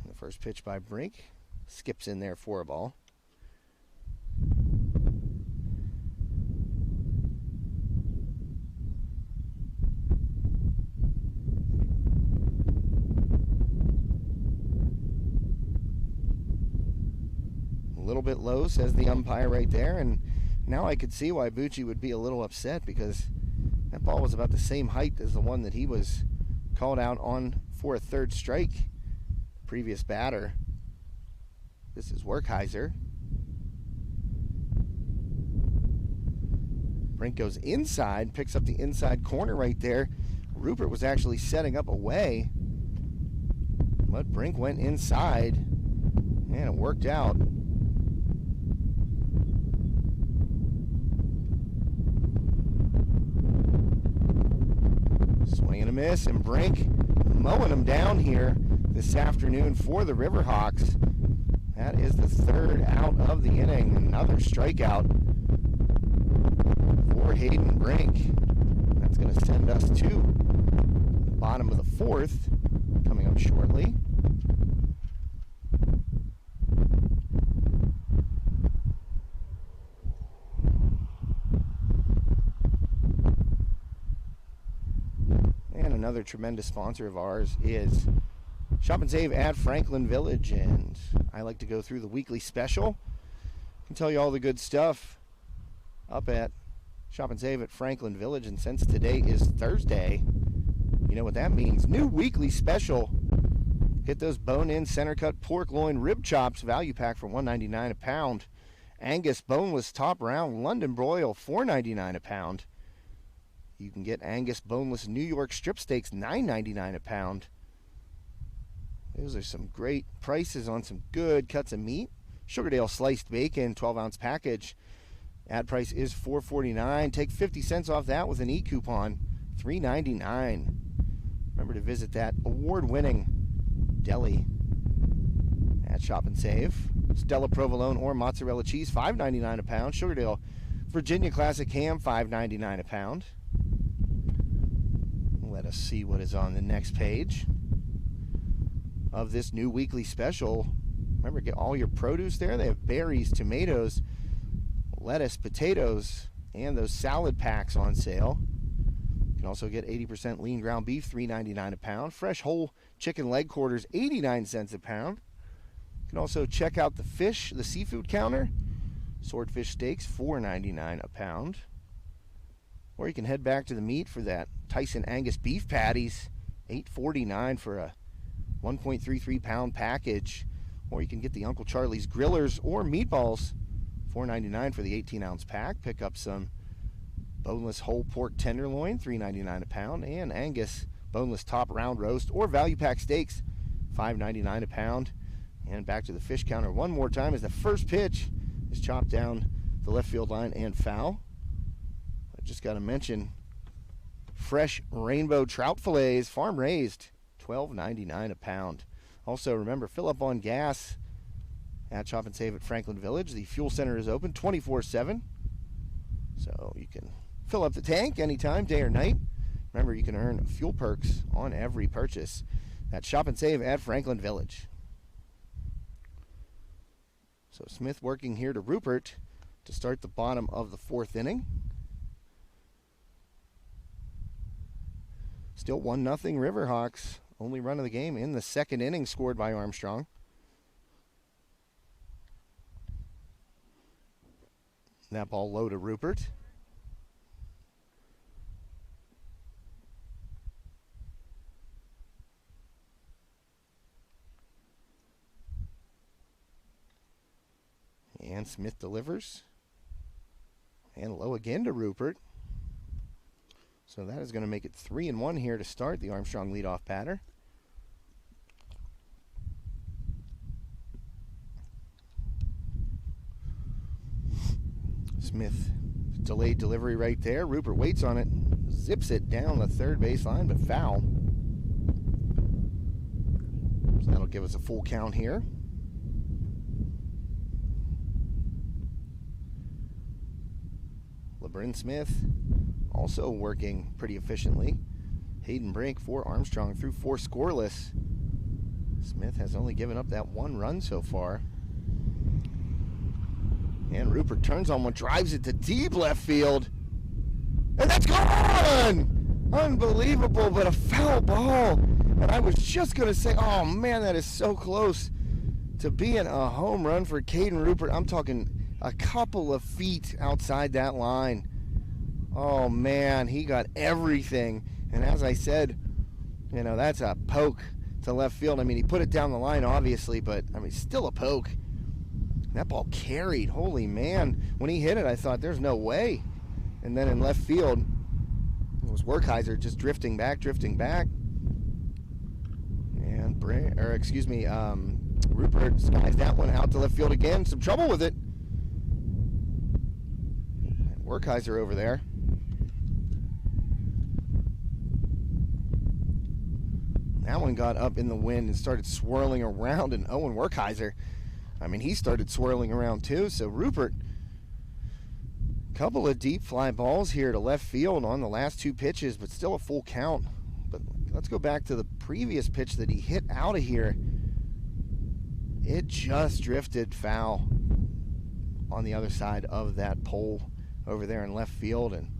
The first pitch by Brink skips in there for a ball. A little bit low, says the umpire right there, and now I could see why Bucci would be a little upset, because that ball was about the same height as the one that he was called out on for a third strike. Previous batter. This is Werkheiser. Brink goes inside, picks up the inside corner right there. Rupert was actually setting up away, but Brink went inside, and it worked out. Swing and a miss, and Brink mowing him down here this afternoon for the Riverhawks. That is the third out of the inning. Another strikeout for Hayden Brink. That's going to send us to the bottom of the fourth, coming up shortly. And another tremendous sponsor of ours is Shop and Save at Franklin Village, and I like to go through the weekly special and tell you all the good stuff up at Shop and Save at Franklin Village. And since today is Thursday, you know what that means. New weekly special. Get those bone-in center-cut pork loin rib chops, value pack for $1.99 a pound. Angus boneless top round London broil, $4.99 a pound. You can get Angus boneless New York strip steaks, $9.99 a pound. Those are some great prices on some good cuts of meat. Sugardale sliced bacon, 12-ounce package. Ad price is $4.49. Take 50 cents off that with an e-coupon, $3.99. Remember to visit that award-winning deli at Shop and Save. Stella provolone or mozzarella cheese, $5.99 a pound. Sugardale Virginia Classic ham, $5.99 a pound. Let us see what is on the next page of this new weekly special. Remember, get all your produce there. They have berries, tomatoes, lettuce, potatoes, and those salad packs on sale. You can also get 80% lean ground beef, $3.99 a pound. Fresh whole chicken leg quarters, 89 cents a pound. You can also check out the fish, the seafood counter. Swordfish steaks, $4.99 a pound. Or you can head back to the meat for that Tyson Angus beef patties, $8.49 for a 1.33 pound package. Or you can get the Uncle Charlie's grillers or meatballs, $4.99 for the 18-ounce pack. Pick up some boneless whole pork tenderloin, $3.99 a pound, and Angus boneless top round roast or value pack steaks, $5.99 a pound. And back to the fish counter one more time as the first pitch is chopped down the left field line and foul. I just got to mention fresh rainbow trout fillets, farm raised, $12.99 a pound. Also, remember, fill up on gas at Shop and Save at Franklin Village. The fuel center is open 24/7, so you can fill up the tank anytime, day or night. Remember, you can earn fuel perks on every purchase at Shop and Save at Franklin Village. So Smith working here to Rupert to start the bottom of the fourth inning. Still 1-0 Riverhawks. Only run of the game in the second inning scored by Armstrong. That ball low to Rupert. And Smith delivers. And low again to Rupert. So that is going to make it 3-1 here to start the Armstrong leadoff batter. Smith, delayed delivery right there. Rupert waits on it, zips it down the third baseline, but foul. So that'll give us a full count here. LeBron Smith also working pretty efficiently. Hayden Brink for Armstrong through 4 scoreless. Smith has only given up that 1 run so far. And Rupert turns on one, drives it to deep left field. And that's gone! Unbelievable, but a foul ball. And I was just going to say, oh man, that is so close to being a home run for Caden Rupert. I'm talking a couple of feet outside that line. Oh man, he got everything. And as I said, you know, that's a poke to left field. I mean, he put it down the line, obviously, but I mean, still a poke. That ball carried. Holy man. When he hit it, I thought there's no way. And then in left field, it was Werkheiser just drifting back. And Rupert skies that one out to left field again. Some trouble with it. And Werkheiser over there. That one got up in the wind and started swirling around, and Owen Werkheiser, I mean, he started swirling around too. So Rupert, couple of deep fly balls here to left field on the last 2 pitches, but still a full count. But let's go back to the previous pitch that he hit out of here. It just drifted foul on the other side of that pole over there in left field. And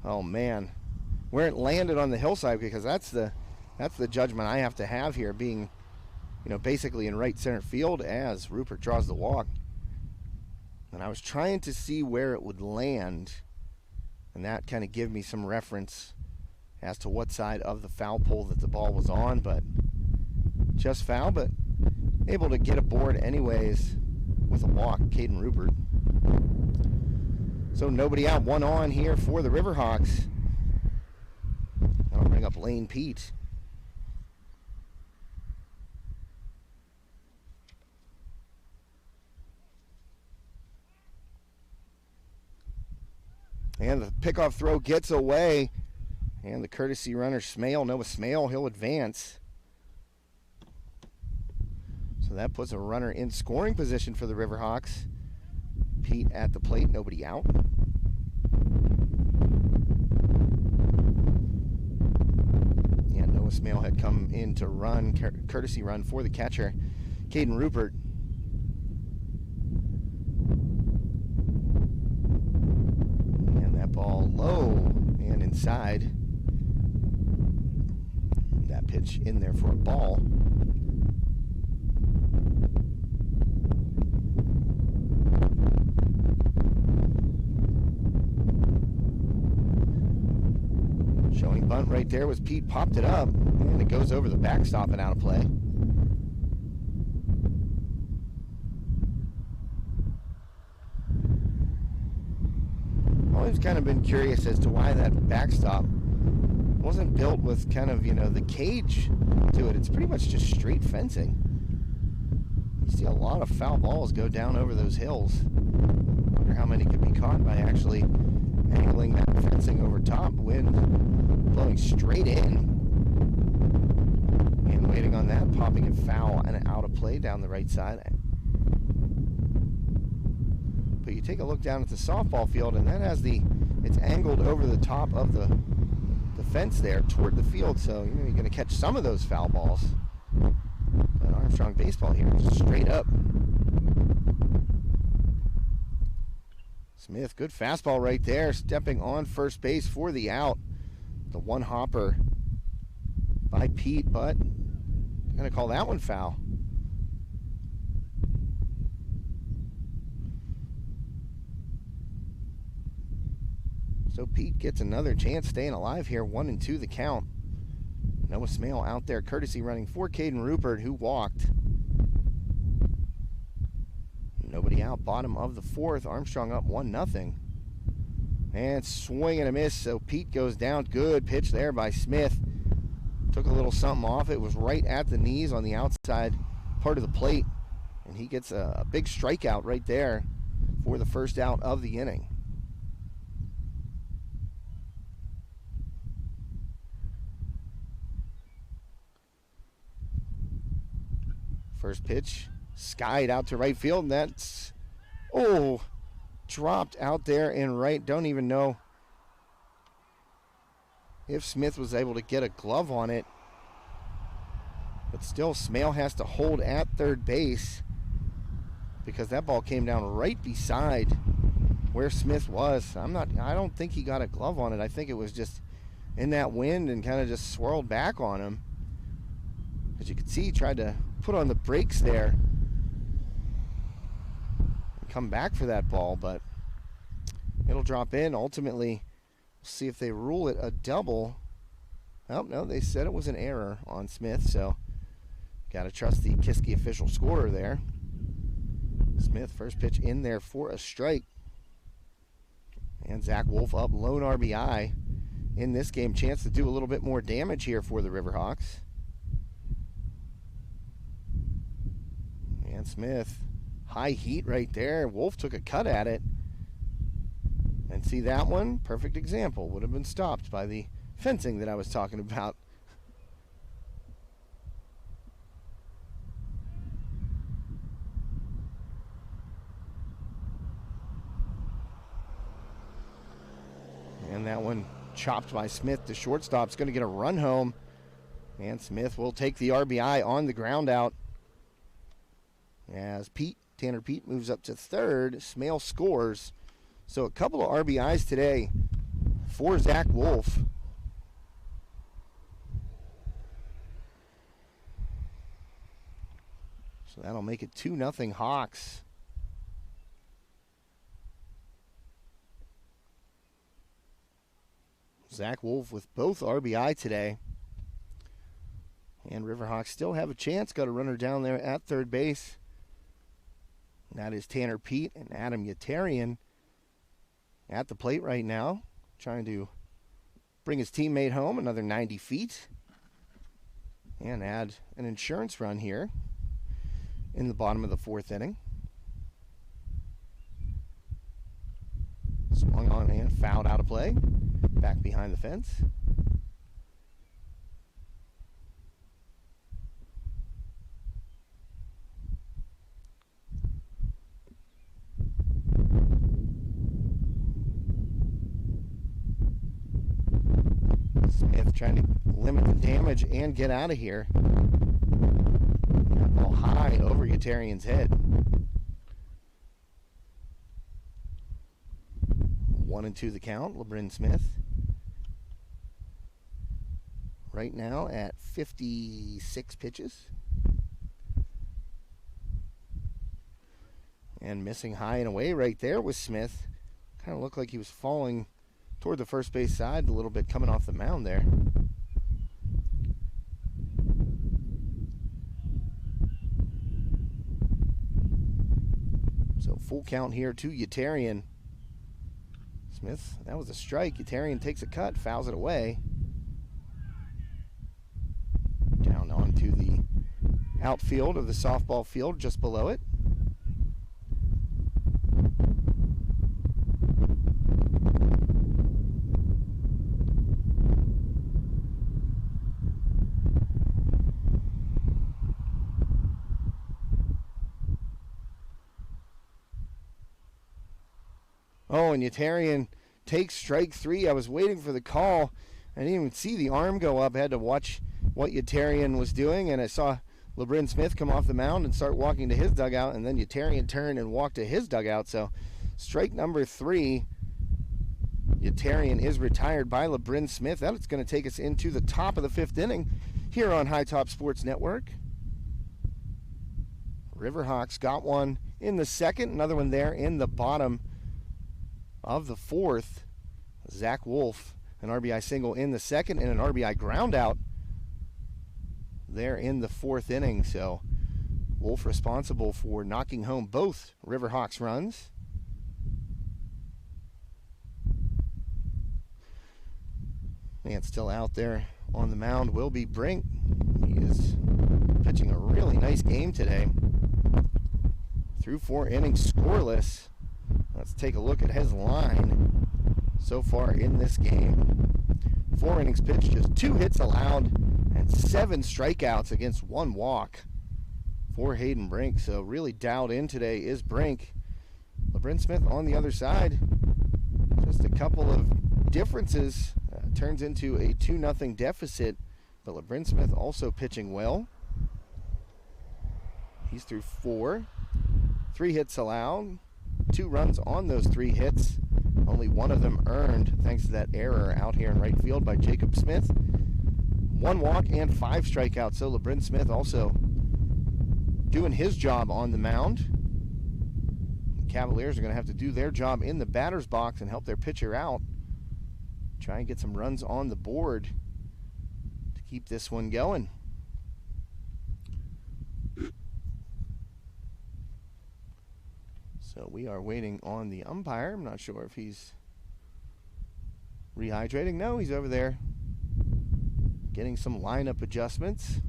oh man, where it landed on the hillside, because that's the judgment I have to have here, being, you know, basically in right center field as Rupert draws the walk. And I was trying to see where it would land, and that kind of gave me some reference as to what side of the foul pole that the ball was on. But just foul, but able to get aboard anyways with a walk, Caden Rupert. So nobody out, 1 on here for the Riverhawks. That'll bring up Lane Pete. And the pickoff throw gets away. And the courtesy runner, Noah Smale, he'll advance. So that puts a runner in scoring position for the Riverhawks. Pete at the plate, nobody out. Smale had come in to run, courtesy run for the catcher, Caden Rupert. And that ball low and inside. That pitch in there for a ball. Showing bunt right there was Pete, popped it up, and it goes over the backstop and out of play. Always kind of been curious as to why that backstop wasn't built with kind of, the cage to it. It's pretty much just straight fencing. You see a lot of foul balls go down over those hills. Wonder how many could be caught by actually angling that fencing over top. Wind blowing straight in. And waiting on that, popping it foul and out of play down the right side. But you take a look down at the softball field, and that has it's angled over the top of the fence there toward the field, so you're going to catch some of those foul balls. But Armstrong baseball here is straight up. Smith, good fastball right there, stepping on first base for the out. The one hopper by Pete, but I'm going to call that one foul. So Pete gets another chance staying alive here, 1-2 the count. Noah Smale out there, courtesy running for Caden Rupert, who walked. Nobody out, bottom of the fourth. Armstrong up 1-0. And swing and a miss, so Pete goes down. Good pitch there by Smith. Took a little something off. It was right at the knees on the outside part of the plate. And he gets a big strikeout right there for the first out of the inning. First pitch, skied out to right field, and that's, dropped out there in right. Don't even know if Smith was able to get a glove on it. But still, Smale has to hold at third base because that ball came down right beside where Smith was. I don't think he got a glove on it. I think it was just in that wind and kind of just swirled back on him. As you can see, he tried to put on the brakes there and come back for that ball, but it'll drop in. Ultimately, we'll see if they rule it a double. Oh, no, they said it was an error on Smith, so got to trust the Kiski official scorer there. Smith, first pitch in there for a strike. And Zach Wolf up, lone RBI in this game. Chance to do a little bit more damage here for the Riverhawks. And Smith, high heat right there. Wolf took a cut at it. And see that one? Perfect example. Would have been stopped by the fencing that I was talking about. And that one chopped by Smith. The shortstop's going to get a run home. And Smith will take the RBI on the ground out. As Tanner Pete moves up to third, Smale scores. So a couple of RBIs today for Zach Wolf. So that'll make it 2-0 Hawks. Zach Wolf with both RBI today. And Riverhawks still have a chance. Got a runner down there at third base. That is Tanner Pete and Adam Yetarian at the plate right now, trying to bring his teammate home another 90 feet and add an insurance run here in the bottom of the fourth inning. Swung on and fouled out of play, back behind the fence. Smith trying to limit the damage and get out of here. Ball high over Yetarian's head. 1-2 the count. LeBron Smith right now at 56 pitches. And missing high and away right there was Smith. Kind of looked like he was falling toward the first base side a little bit coming off the mound there. So full count here to Yetarian. Smith, that was a strike. Yetarian takes a cut, fouls it away. Down onto the outfield of the softball field just below it. Oh, and Yetarian takes strike 3. I was waiting for the call. I didn't even see the arm go up. I had to watch what Yetarian was doing, and I saw LeBron Smith come off the mound and start walking to his dugout, and then Yetarian turned and walked to his dugout. So strike number 3, Yetarian is retired by LeBron Smith. That's going to take us into the top of the 5th inning here on High Top Sports Network. Riverhawks got one in the 2nd, another one there in the bottom of the 4th. Zach Wolf, an RBI single in the 2nd and an RBI ground out there in the 4th inning. So Wolf responsible for knocking home both Riverhawks runs. Man, still out there on the mound will be Brink. He is pitching a really nice game today. Through 4 innings scoreless. Let's take a look at his line so far in this game. 4 innings pitched, just 2 hits allowed, and 7 strikeouts against 1 walk for Hayden Brink. So really dialed in today is Brink. LeBron Smith on the other side. Just a couple of differences. Turns into a 2-0 deficit, but LeBron Smith also pitching well. He's through 4. 3 hits allowed. 2 runs on those 3 hits. Only 1 of them earned thanks to that error out here in right field by Jacob Smith. 1 walk and 5 strikeouts. So LeBron Smith also doing his job on the mound. The Cavaliers are going to have to do their job in the batter's box and help their pitcher out. Try and get some runs on the board to keep this one going. So we are waiting on the umpire. I'm not sure if he's rehydrating. No, he's over there getting some lineup adjustments.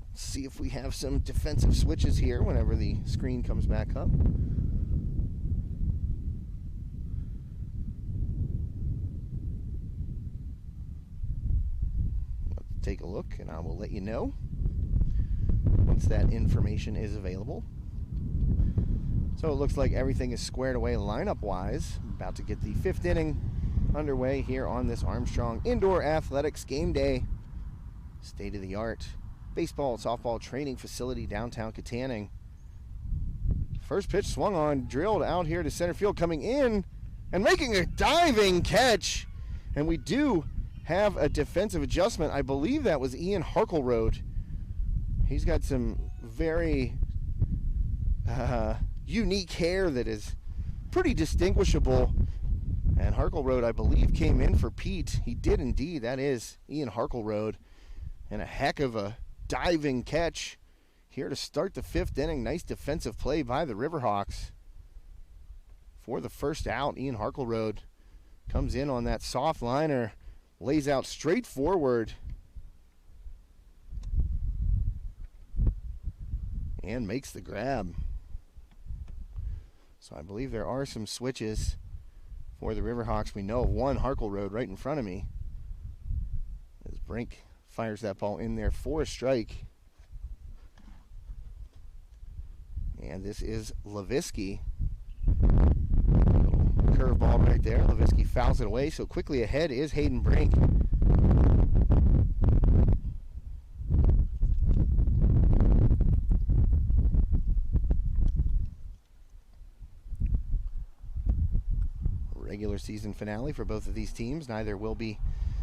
Let's see if we have some defensive switches here whenever the screen comes back up. Let's take a look and I will let you know once that information is available. So it looks like everything is squared away lineup-wise. About to get the 5th inning underway here on this Armstrong Indoor Athletics Game Day. State-of-the-art baseball and softball training facility downtown Katanning. First pitch swung on, drilled out here to center field, coming in and making a diving catch. And we do have a defensive adjustment. I believe that was Ian Harkleroad. He's got some very unique hair that is pretty distinguishable, and Harkleroad, I believe, came in for Pete. He did indeed. That is Ian Harkleroad, and a heck of a diving catch here to start the 5th inning. Nice defensive play by the Riverhawks for the first out. Ian Harkleroad comes in on that soft liner, lays out straight forward, and makes the grab. So I believe there are some switches for the Riverhawks. We know of one, Harkleroad, right in front of me, as Brink fires that ball in there for a strike. And this is Leviski. curveball right there. Leviski fouls it away, so quickly ahead is Hayden Brink. Regular season finale for both of these teams. Neither will be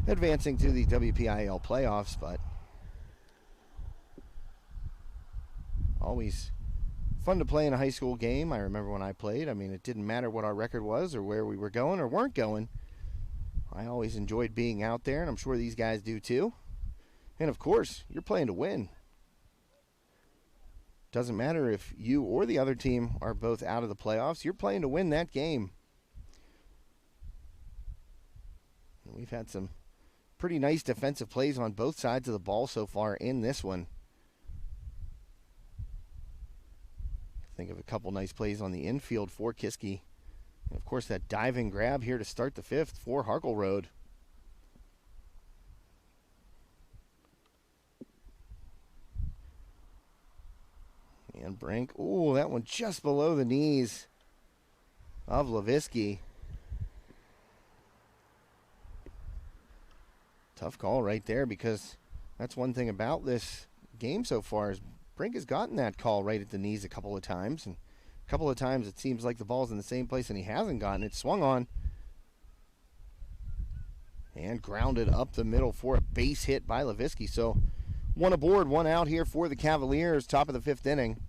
advancing to the WPIAL playoffs, but always fun to play in a high school game. I remember when I played, I mean, it didn't matter what our record was or where we were going or weren't going. I always enjoyed being out there, and I'm sure these guys do too. And of course, you're playing to win. Doesn't matter if you or the other team are both out of the playoffs, you're playing to win that game. And we've had some pretty nice defensive plays on both sides of the ball so far in this one. Think of a couple nice plays on the infield for Kiski. And of course, that diving grab here to start the fifth for Harkle Road. And Brink, ooh, that one just below the knees of Leviski. Tough call right there, because that's one thing about this game so far is Brink has gotten that call right at the knees a couple of times, and a couple of times it seems like the ball's in the same place and he hasn't gotten it. Swung on and grounded up the middle for a base hit by Leviski. So one aboard, one out here for the Cavaliers, top of the fifth inning.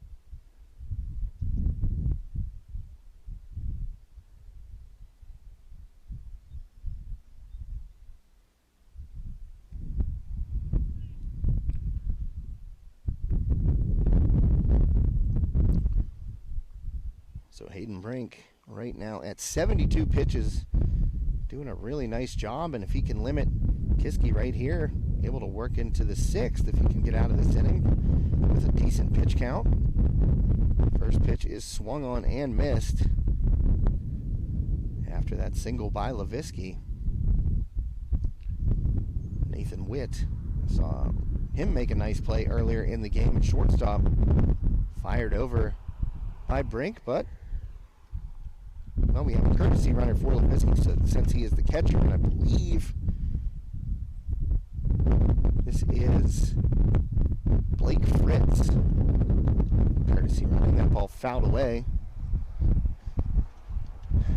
So Hayden Brink right now at 72 pitches, doing a really nice job. And if he can limit Kiski right here, able to work into the sixth if he can get out of this inning with a decent pitch count. First pitch is swung on and missed after that single by Leviski. Nathan Witt, saw him make a nice play earlier in the game at shortstop. Fired over by Brink, but well, we have a courtesy runner for Leviski, so since he is the catcher, and I believe this is Blake Fritz. Courtesy running, that ball fouled away.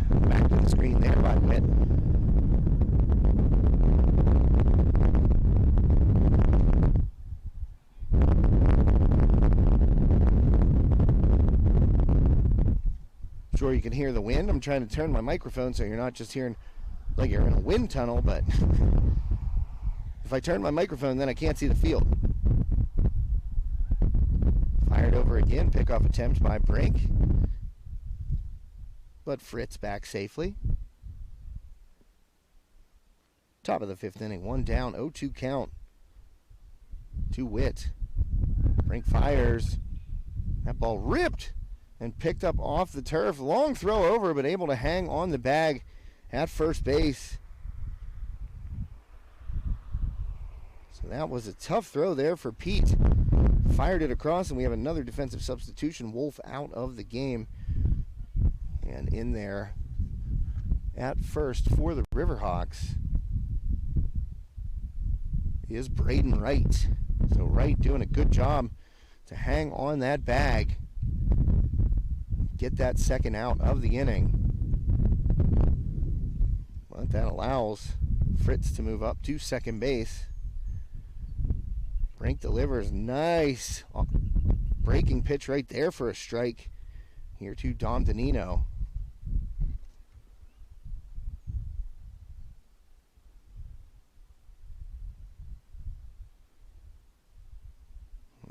Back to the screen there by Witt. Sure you can hear the wind. I'm trying to turn my microphone so you're not just hearing like you're in a wind tunnel, but if I turn my microphone, then I can't see the field. Fired over again, pickoff attempt by Brink, but Fritz back safely. Top of the fifth inning, one down, 0-2 count to Witt. Brink fires. That ball ripped and picked up off the turf. Long throw over, but able to hang on the bag at first base. So that was a tough throw there for Pete. Fired it across, and we have another defensive substitution. Wolf out of the game. And in there at first for the Riverhawks is Braden Wright. So Wright doing a good job to hang on that bag, get that second out of the inning. But that allows Fritz to move up to second base. Brink delivers, nice breaking pitch right there for a strike here to Dom Danino.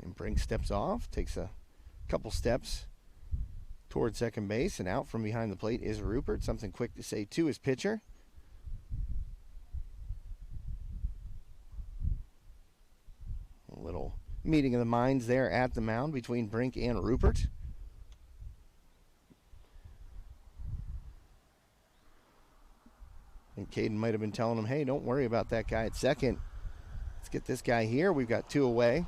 And Brink steps off, takes a couple steps toward second base, and out from behind the plate is Rupert. Something quick to say to his pitcher. A little meeting of the minds there at the mound between Brink and Rupert. I think Caden might have been telling him, hey, don't worry about that guy at second. Let's get this guy here. We've got two away.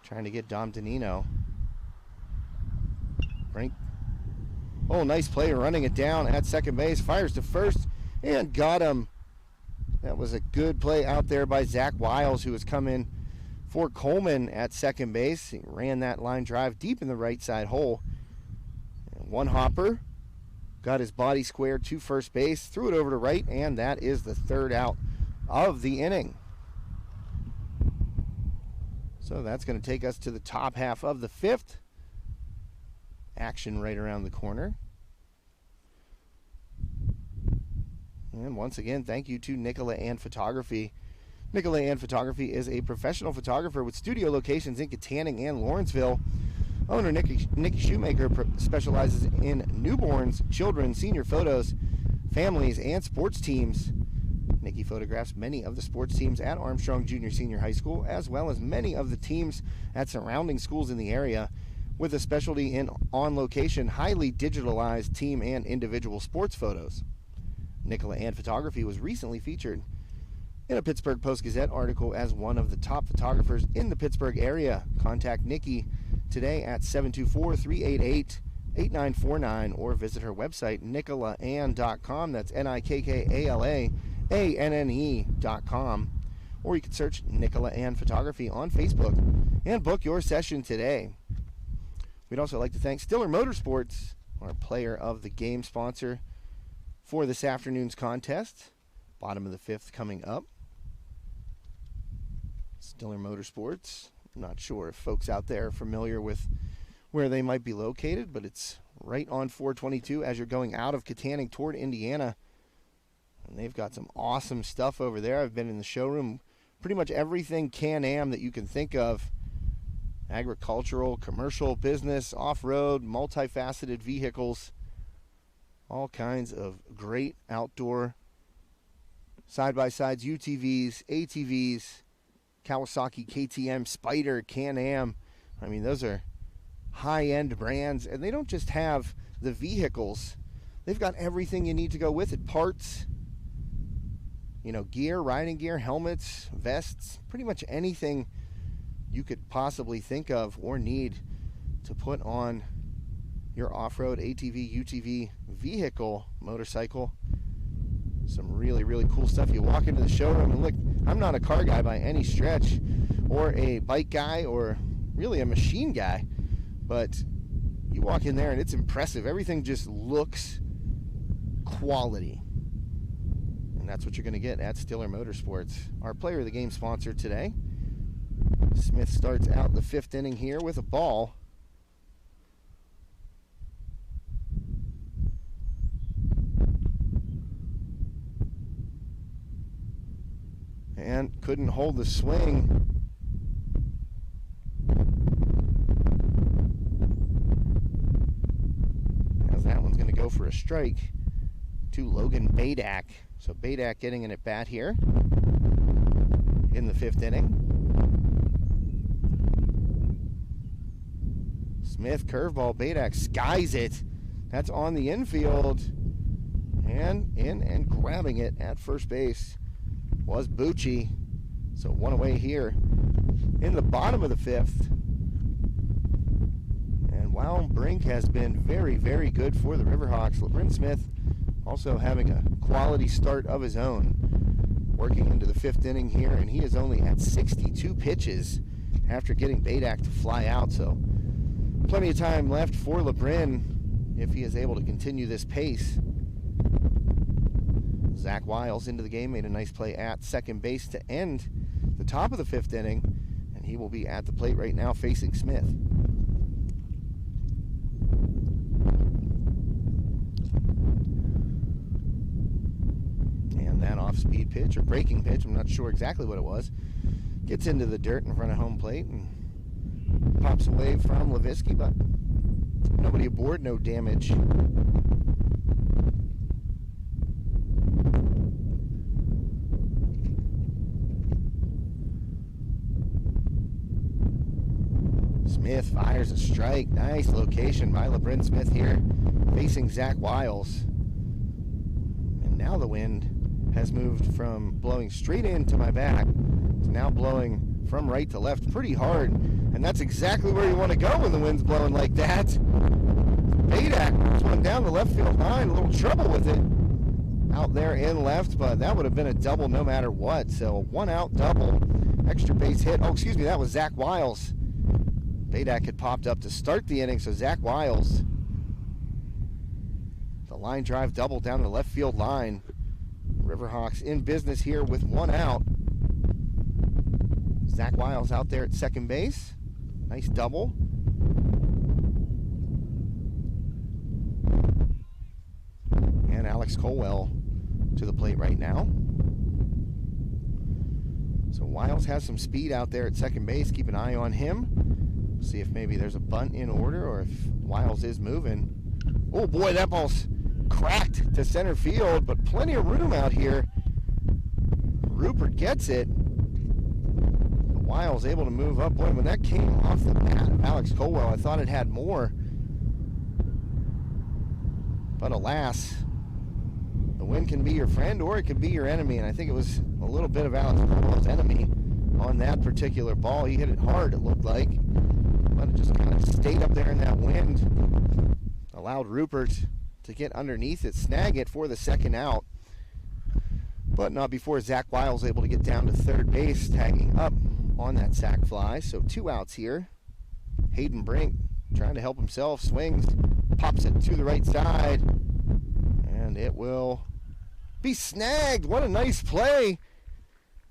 Trying to get Dom Danino. Brink Oh, nice play running it down at second base. Fires to first and got him. That was a good play out there by Zach Wiles, who was coming for Coleman at second base. He ran that line drive deep in the right side hole. And one hopper. Got his body squared to first base. Threw it over to right, and that is the third out of the inning. So that's going to take us to the top half of the fifth. Action right around the corner. And once again, thank you to Nicola Ann Photography. Nicola Ann Photography is a professional photographer with studio locations in Katanning and Lawrenceville. Owner Nikki Shoemaker specializes in newborns, children, senior photos, families, and sports teams. Nikki photographs many of the sports teams at Armstrong Junior Senior High School, as well as many of the teams at surrounding schools in the area, with a specialty in on-location, highly digitalized team and individual sports photos. Nicola Ann Photography was recently featured in a Pittsburgh Post-Gazette article as one of the top photographers in the Pittsburgh area. Contact Nikki today at 724-388-8949 or visit her website, nicolaann.com. That's NIKKALAANNE.com. Or you can search Nicola Ann Photography on Facebook and book your session today. We'd also like to thank Stiller Motorsports, our player of the game sponsor for this afternoon's contest. Bottom of the fifth coming up. Stiller Motorsports. I'm not sure if folks out there are familiar with where they might be located, but it's right on 422 as you're going out of Katanning toward Indiana. And they've got some awesome stuff over there. I've been in the showroom. Pretty much everything Can-Am that you can think of. Agricultural, commercial, business, off-road, multifaceted vehicles. All kinds of great outdoor side-by-sides, UTVs, ATVs, Kawasaki, KTM, Spyder, Can-Am. I mean, those are high-end brands, and they don't just have the vehicles. They've got everything you need to go with it. Parts, gear, riding gear, helmets, vests, pretty much anything you could possibly think of or need to put on your off-road ATV, UTV vehicle, motorcycle. Some really, really cool stuff. You walk into the showroom and look, I'm not a car guy by any stretch, or a bike guy, or really a machine guy, but you walk in there and it's impressive. Everything just looks quality. And that's what you're going to get at Stiller Motorsports. Our player of the game sponsor today. Smith starts out the fifth inning here with a ball. And couldn't hold the swing. As that one's going to go for a strike to Logan Badak. So Badak getting an at-bat here in the fifth inning. Smith curveball, Badak skies it. That's on the infield. And in and grabbing it at first base was Bucci. So one away here in the bottom of the fifth. And while Brink has been very, very good for the Riverhawks, LeBrin Smith also having a quality start of his own. Working into the fifth inning here, and he is only at 62 pitches after getting Badak to fly out. So plenty of time left for LeBrin if he is able to continue this pace. Zach Wiles into the game, made a nice play at second base to end the top of the fifth inning, and he will be at the plate right now facing Smith. And that off-speed pitch, or breaking pitch, I'm not sure exactly what it was, gets into the dirt in front of home plate and pops away from Leviski, but nobody aboard, no damage. Smith fires a strike. Nice location by LeBrin Smith here, facing Zach Wiles. And now the wind has moved from blowing straight into my back to now blowing from right to left pretty hard. And that's exactly where you want to go when the wind's blowing like that. Badak puts one down the left field line. A little trouble with it out there in left, but that would have been a double no matter what. So 1 out double, extra base hit. Oh, excuse me, that was Zach Wiles. Badak had popped up to start the inning, so Zach Wiles, the line drive double down the left field line. Riverhawks in business here with 1 out. Zach Wiles out there at second base. Nice double. And Alex Colwell to the plate right now. So Wiles has some speed out there at second base. Keep an eye on him. See if maybe there's a bunt in order or if Wiles is moving. Oh boy, that ball's cracked to center field, but plenty of room out here. Rupert gets it. Wiles able to move up. Boy, when that came off the bat of Alex Colwell, I thought it had more. But alas, the wind can be your friend or it can be your enemy, and I think it was a little bit of Alex Colwell's enemy on that particular ball. He hit it hard, it looked like, but it just kind of stayed up there in that wind. Allowed Rupert to get underneath it, snag it for the second out, but not before Zach Wiles able to get down to third base, tagging up on that sac fly. So 2 outs here. Hayden Brink trying to help himself, swings, pops it to the right side, and it will be snagged. What a nice play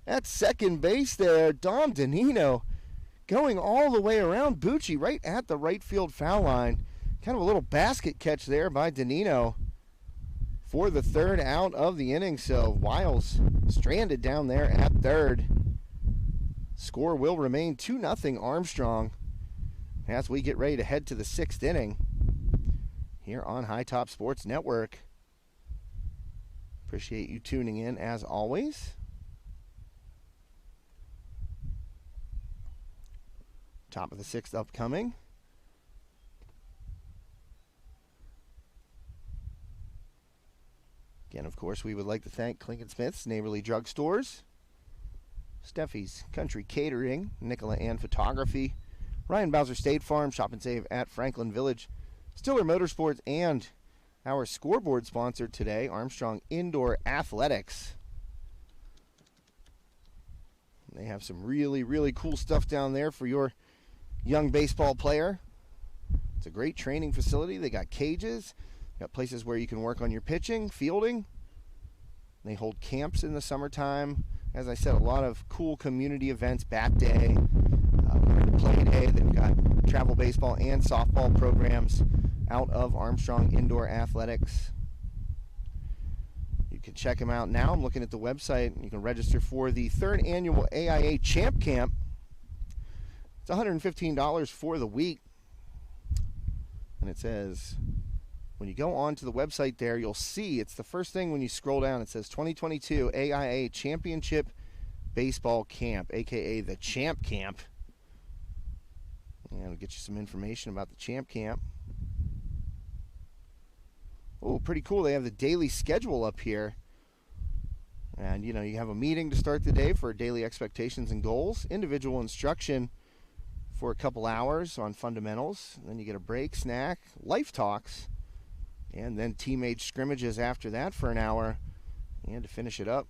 at second base there. Dom Danino going all the way around Bucci right at the right field foul line. Kind of a little basket catch there by Danino for the third out of the inning. So Wiles stranded down there at third. Score will remain 2-0 Armstrong as we get ready to head to the 6th inning here on High Top Sports Network. Appreciate you tuning in as always. Top of the 6th upcoming. Again, of course, we would like to thank Clinton Smith's Neighborly Drug Stores, Steffi's Country Catering, Nicola Ann Photography, Ryan Bowser State Farm, Shop and Save at Franklin Village, Stiller Motorsports, and our scoreboard sponsor today, Armstrong Indoor Athletics. They have some really, really cool stuff down there for your young baseball player. It's a great training facility. They got cages, got places where you can work on your pitching, fielding. They hold camps in the summertime. As I said, a lot of cool community events, bat day, play day. They've got travel baseball and softball programs out of Armstrong Indoor Athletics. You can check them out now. I'm looking at the website. You can register for the 3rd annual AIA Champ Camp. It's $115 for the week. And it says, when you go on to the website there, you'll see, it's the first thing when you scroll down, it says 2022 AIA Championship Baseball Camp, aka the Champ Camp. And it'll get you some information about the Champ Camp. Oh, pretty cool. They have the daily schedule up here. And, you know, you have a meeting to start the day for daily expectations and goals, individual instruction for a couple hours on fundamentals. Then you get a break, snack, life talks, and then teammate scrimmages after that for an hour. And to finish it up,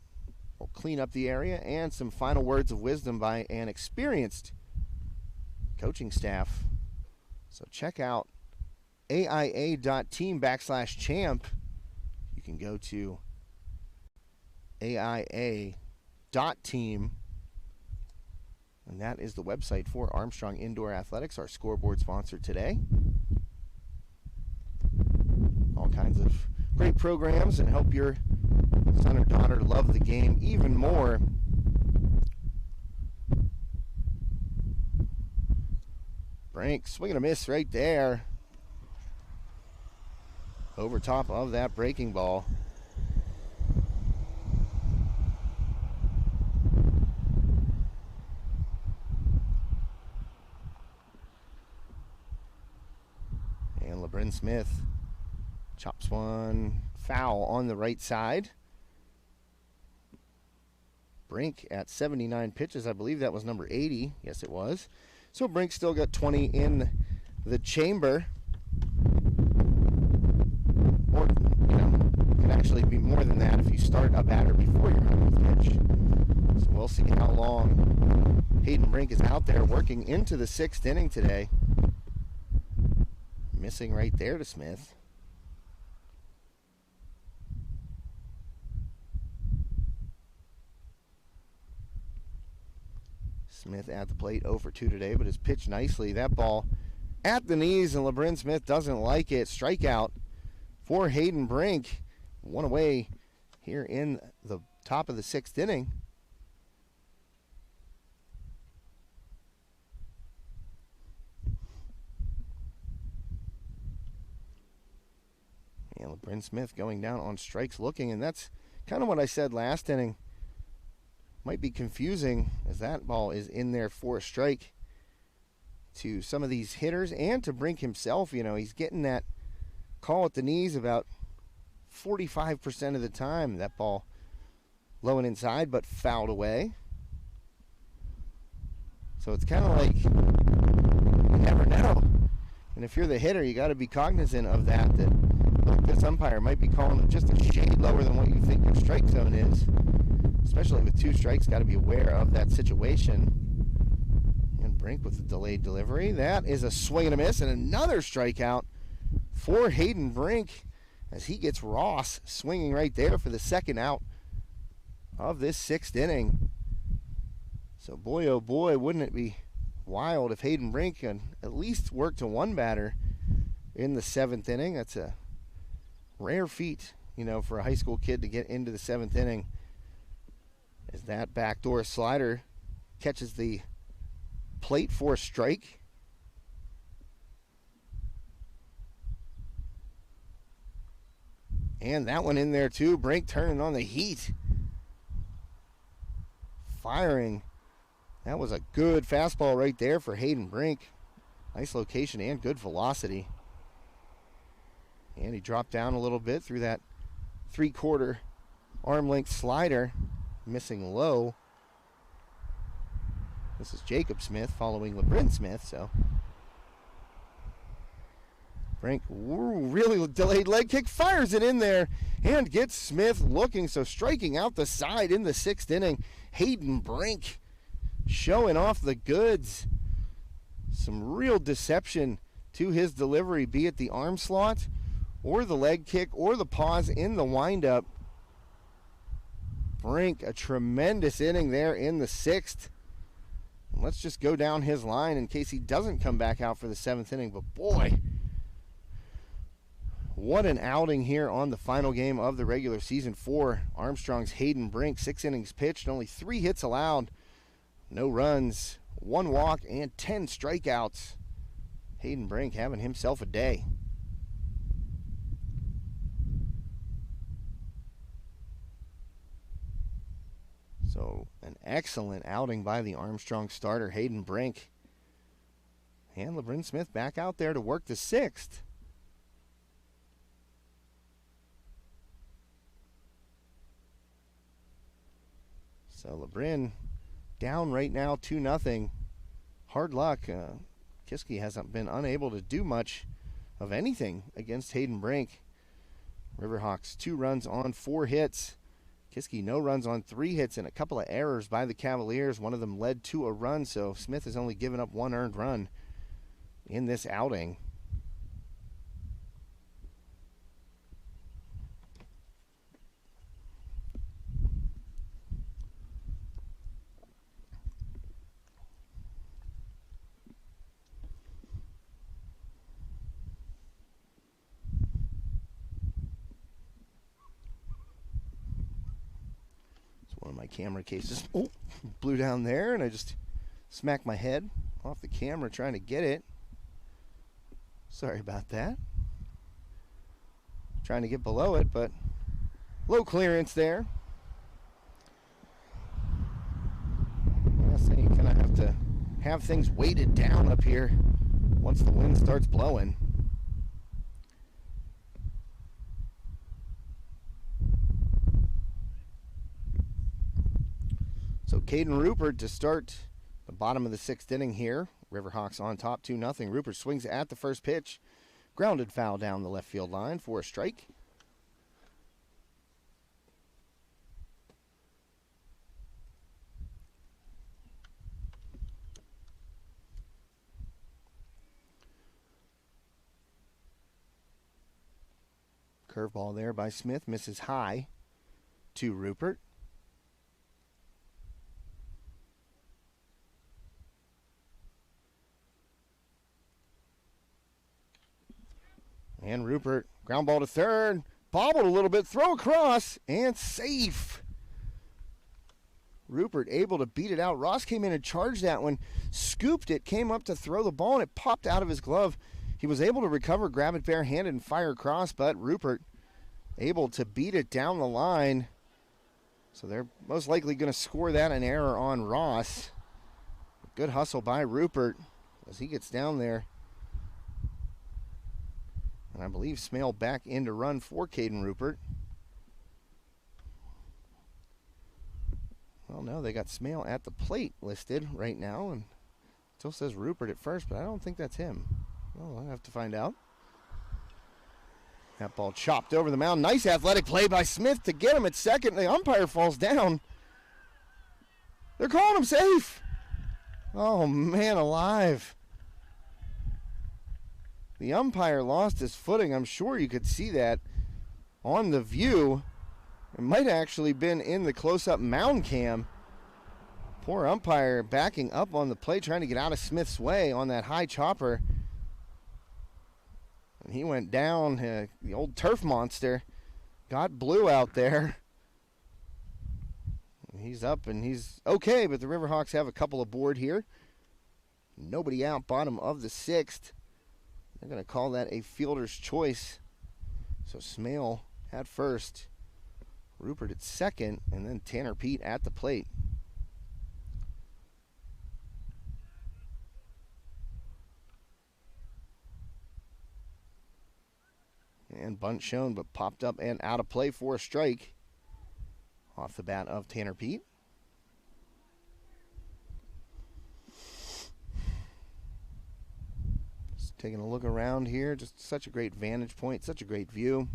we'll clean up the area and some final words of wisdom by an experienced coaching staff. So check out aia.team/champ. You can go to aia.team, and that is the website for Armstrong Indoor Athletics, our scoreboard sponsor today. All kinds of great programs and help your son or daughter love the game even more. Brink swing and a miss right there. Over top of that breaking ball. And LeBron Smith chops one foul on the right side. Brink at 79 pitches. I believe that was number 80. Yes, it was. So Brink still got 20 in the chamber. Or, it could actually be more than that if you start a batter before your 100th pitch. So we'll see how long Hayden Brink is out there working into the 6th inning today. Missing right there to Smith. Smith at the plate, 0 for 2 today, but has pitched nicely. That ball at the knees, and LeBron Smith doesn't like it. Strikeout for Hayden Brink. One away here in the top of the 6th inning. And LeBron Smith going down on strikes looking, and that's kind of what I said last inning. Might be confusing as that ball is in there for a strike to some of these hitters and to Brink himself. He's getting that call at the knees about 45% of the time. That ball low and inside, but fouled away. So it's kind of like you never know. And if you're the hitter, you got to be cognizant of that this umpire might be calling it just a shade lower than what you think your strike zone is. Especially with 2 strikes, got to be aware of that situation. And Brink with the delayed delivery. That is a swing and a miss, and another strikeout for Hayden Brink as he gets Ross swinging right there for the 2nd out of this 6th inning. So boy, oh boy, wouldn't it be wild if Hayden Brink can at least work to 1 batter in the 7th inning. That's a rare feat, for a high school kid to get into the 7th inning. As that backdoor slider catches the plate for a strike. And that one in there too. Brink turning on the heat. Firing. That was a good fastball right there for Hayden Brink. Nice location and good velocity. And he dropped down a little bit through that 3/4 arm length slider. Missing low. This is Jacob Smith following LeBron Smith, so Brink, really delayed leg kick, fires it in there and gets Smith looking, so striking out the side in the 6th inning. Hayden Brink showing off the goods. Some real deception to his delivery, be it the arm slot or the leg kick or the pause in the windup. Brink, a tremendous inning there in the 6th. Let's just go down his line in case he doesn't come back out for the 7th inning. But boy, what an outing here on the final game of the regular season for Armstrong's Hayden Brink. 6 innings pitched, only 3 hits allowed, no runs, 1 walk, and 10 strikeouts. Hayden Brink having himself a day. So an excellent outing by the Armstrong starter, Hayden Brink. And LeBron Smith back out there to work the 6th. So LeBron down right now 2-0. Hard luck. Kiski hasn't been unable to do much of anything against Hayden Brink. Riverhawks 2 runs on 4 hits. Kiski no runs on 3 hits and a couple of errors by the Cavaliers. One of them led to a run, so Smith has only given up 1 earned run in this outing. One of my camera cases blew down there, and I just smacked my head off the camera trying to get it. Sorry about that. Trying to get below it, but low clearance there. So you kind of have to have things weighted down up here once the wind starts blowing. So Caden Rupert to start the bottom of the 6th inning here. Riverhawks on top 2-0. Rupert swings at the first pitch. Grounded foul down the left field line for a strike. Curveball there by Smith, misses high to Rupert. And Rupert, ground ball to third, bobbled a little bit, throw across, and safe. Rupert able to beat it out. Ross came in and charged that one, scooped it, came up to throw the ball, and it popped out of his glove. He was able to recover, grab it barehanded, and fire across, but Rupert able to beat it down the line. So they're most likely going to score that an error on Ross. Good hustle by Rupert as he gets down there. And I believe Smale back in to run for Caden Rupert. Well, no, they got Smale at the plate listed right now, and it still says Rupert at first, but I don't think that's him. Well, I'll have to find out. That ball chopped over the mound. Nice athletic play by Smith to get him at second. The umpire falls down. They're calling him safe. Oh, man alive. The umpire lost his footing. I'm sure you could see that on the view. It might have actually been in the close-up mound cam. Poor umpire backing up on the plate, trying to get out of Smith's way on that high chopper. And he went down. The old turf monster got blue out there. He's up and he's okay, but the Riverhawks have a couple aboard here. Nobody out, bottom of the sixth. They're going to call that a fielder's choice. So Smale at first, Rupert at second, and then Tanner Pete at the plate. And bunt shown, but popped up and out of play for a strike off the bat of Tanner Pete. Taking a look around here, just such a great vantage point, such a great view.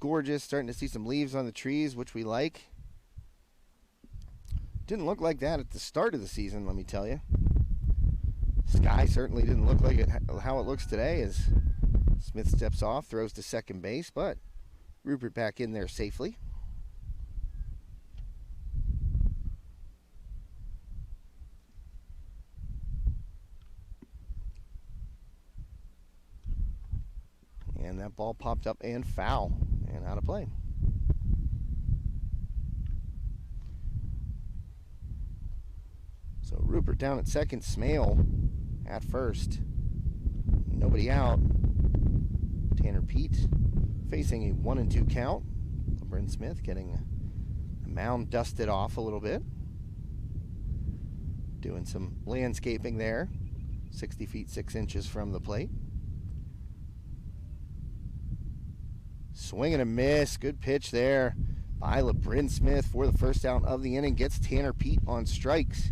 Gorgeous, starting to see some leaves on the trees, which we like. Didn't look like that at the start of the season, let me tell you. Sky certainly didn't look like it how it looks today as Smith steps off, throws to second base, but Rupert back in there safely. And that ball popped up and foul and out of play. So Rupert down at second, Smale at first. Nobody out. Tanner Pete facing a 1-2 count. Bryn Smith getting the mound dusted off a little bit. Doing some landscaping there. 60 feet 6 inches from the plate. Swing and a miss. Good pitch there by LeBrin Smith for the first out of the inning. Gets Tanner Pete on strikes.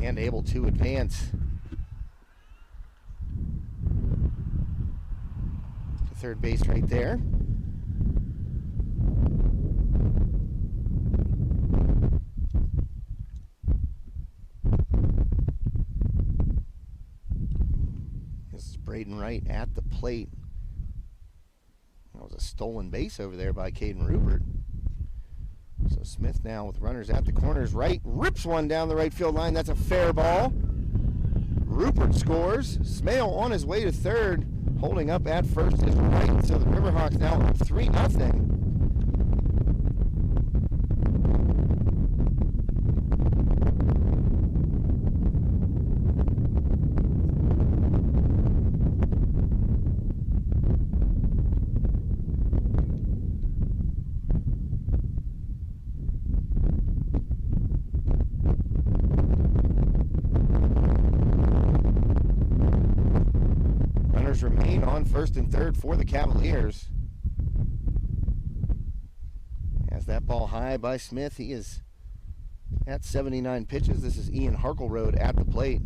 And able to advance to third base right there. This is Braden Wright at the plate. That was a stolen base over there by Caden Rupert. So Smith now with runners at the corners. Right rips one down the right field line. That's a fair ball. Rupert scores. Smale on his way to third. Holding up at first is Wright. So the Riverhawks now up 3-0. Remain on first and third for the Cavaliers. As that ball high by Smith, he is at 79 pitches. This is Ian Harkleroad at the plate.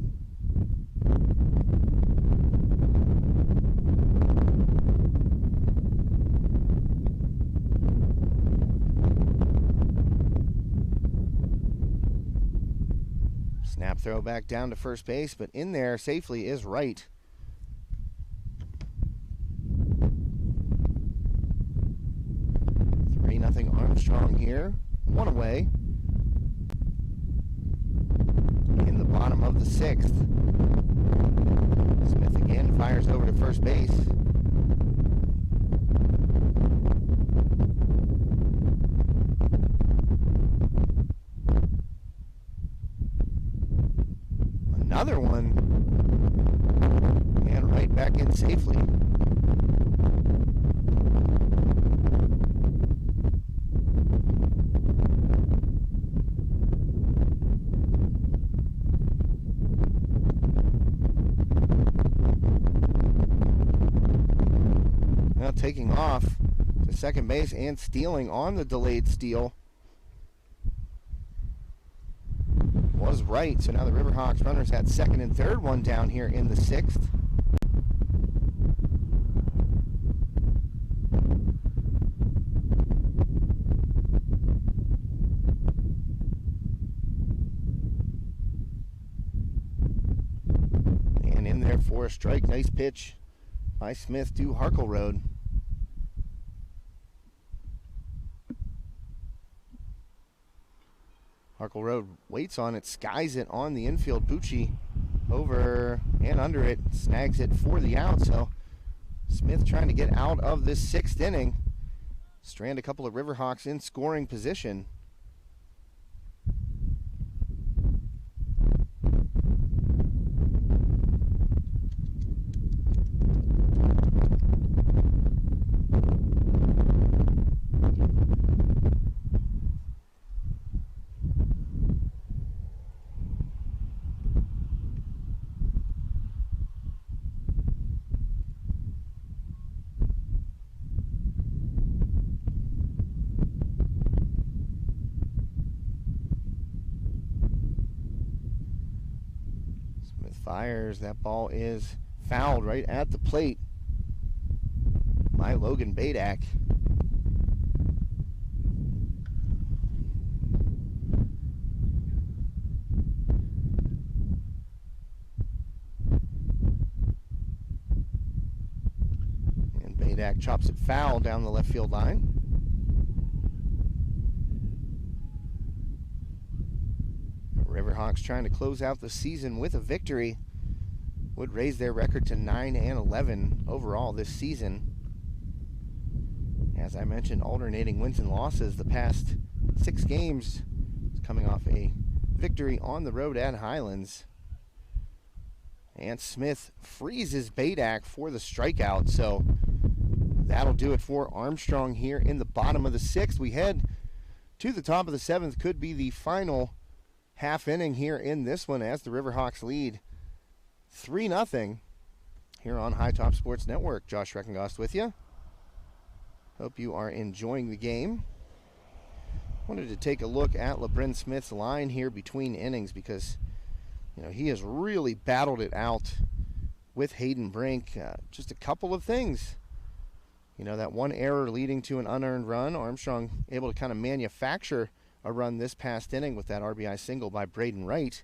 Snap throw back down to first base, but in there safely is Wright. Nothing Armstrong here. One away. In the bottom of the sixth. Smith again fires over to first base. Another one. And right back in safely. Taking off to second base and stealing on the delayed steal was Wright. So now the Riverhawks runners at second and third, one down here in the sixth. And in there for a strike. Nice pitch by Smith to Harkleroad. Harkleroad waits on it, skies it on the infield. Bucci over and under it, snags it for the out. So Smith trying to get out of this sixth inning. Strand a couple of Riverhawks in scoring position. Fires. That ball is fouled right at the plate by Logan Badak. And Badak chops it foul down the left field line. Riverhawks trying to close out the season with a victory. Would raise their record to 9-11 overall this season. As I mentioned, alternating wins and losses the past 6 games. Coming off a victory on the road at Highlands. And Smith freezes Badak for the strikeout. So that'll do it for Armstrong here in the bottom of the sixth. We head to the top of the seventh. Could be the final half inning here in this one as the Riverhawks lead 3-0 here on High Top Sports Network. Josh Reckengost with you. Hope you are enjoying the game. Wanted to take a look at LeBron Smith's line here between innings because, you know, he has really battled it out with Hayden Brink. Just a couple of things. You know, that one error leading to an unearned run. Armstrong able to kind of manufacture a run this past inning with that RBI single by Braden Wright.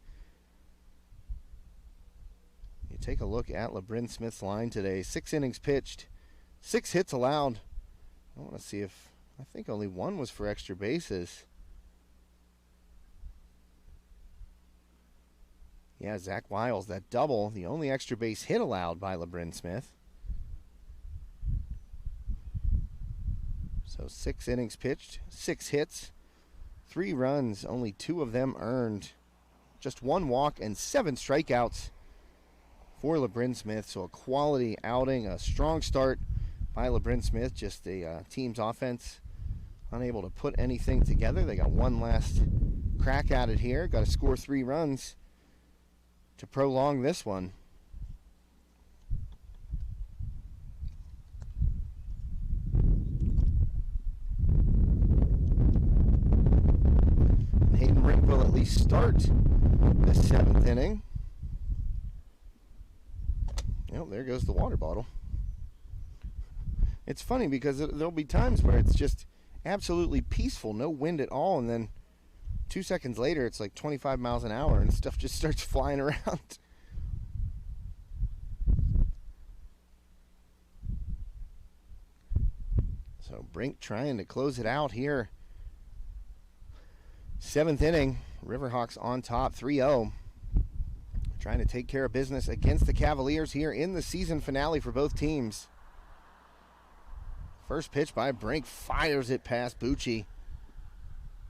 You take a look at LeBron Smith's line today. 6 innings pitched, 6 hits allowed. I want to see if, I think only 1 was for extra bases. Yeah, Zach Wiles, that double, the only extra base hit allowed by LeBron Smith. So 6 innings pitched, 6 hits, 3 runs, only 2 of them earned. Just 1 walk and 7 strikeouts for LeBron Smith. So a quality outing, a strong start by LeBron Smith. Just the team's offense unable to put anything together. They got one last crack at it here. Got to score 3 runs to prolong this one. Hayden Brink will at least start the 7th inning. Well, there goes the water bottle. It's funny because there'll be times where it's just absolutely peaceful, no wind at all, and then 2 seconds later, it's like 25 miles an hour, and stuff just starts flying around. So Brink trying to close it out here. 7th inning, Riverhawks on top, 3-0. Trying to take care of business against the Cavaliers here in the season finale for both teams. First pitch by Brink, fires it past Bucci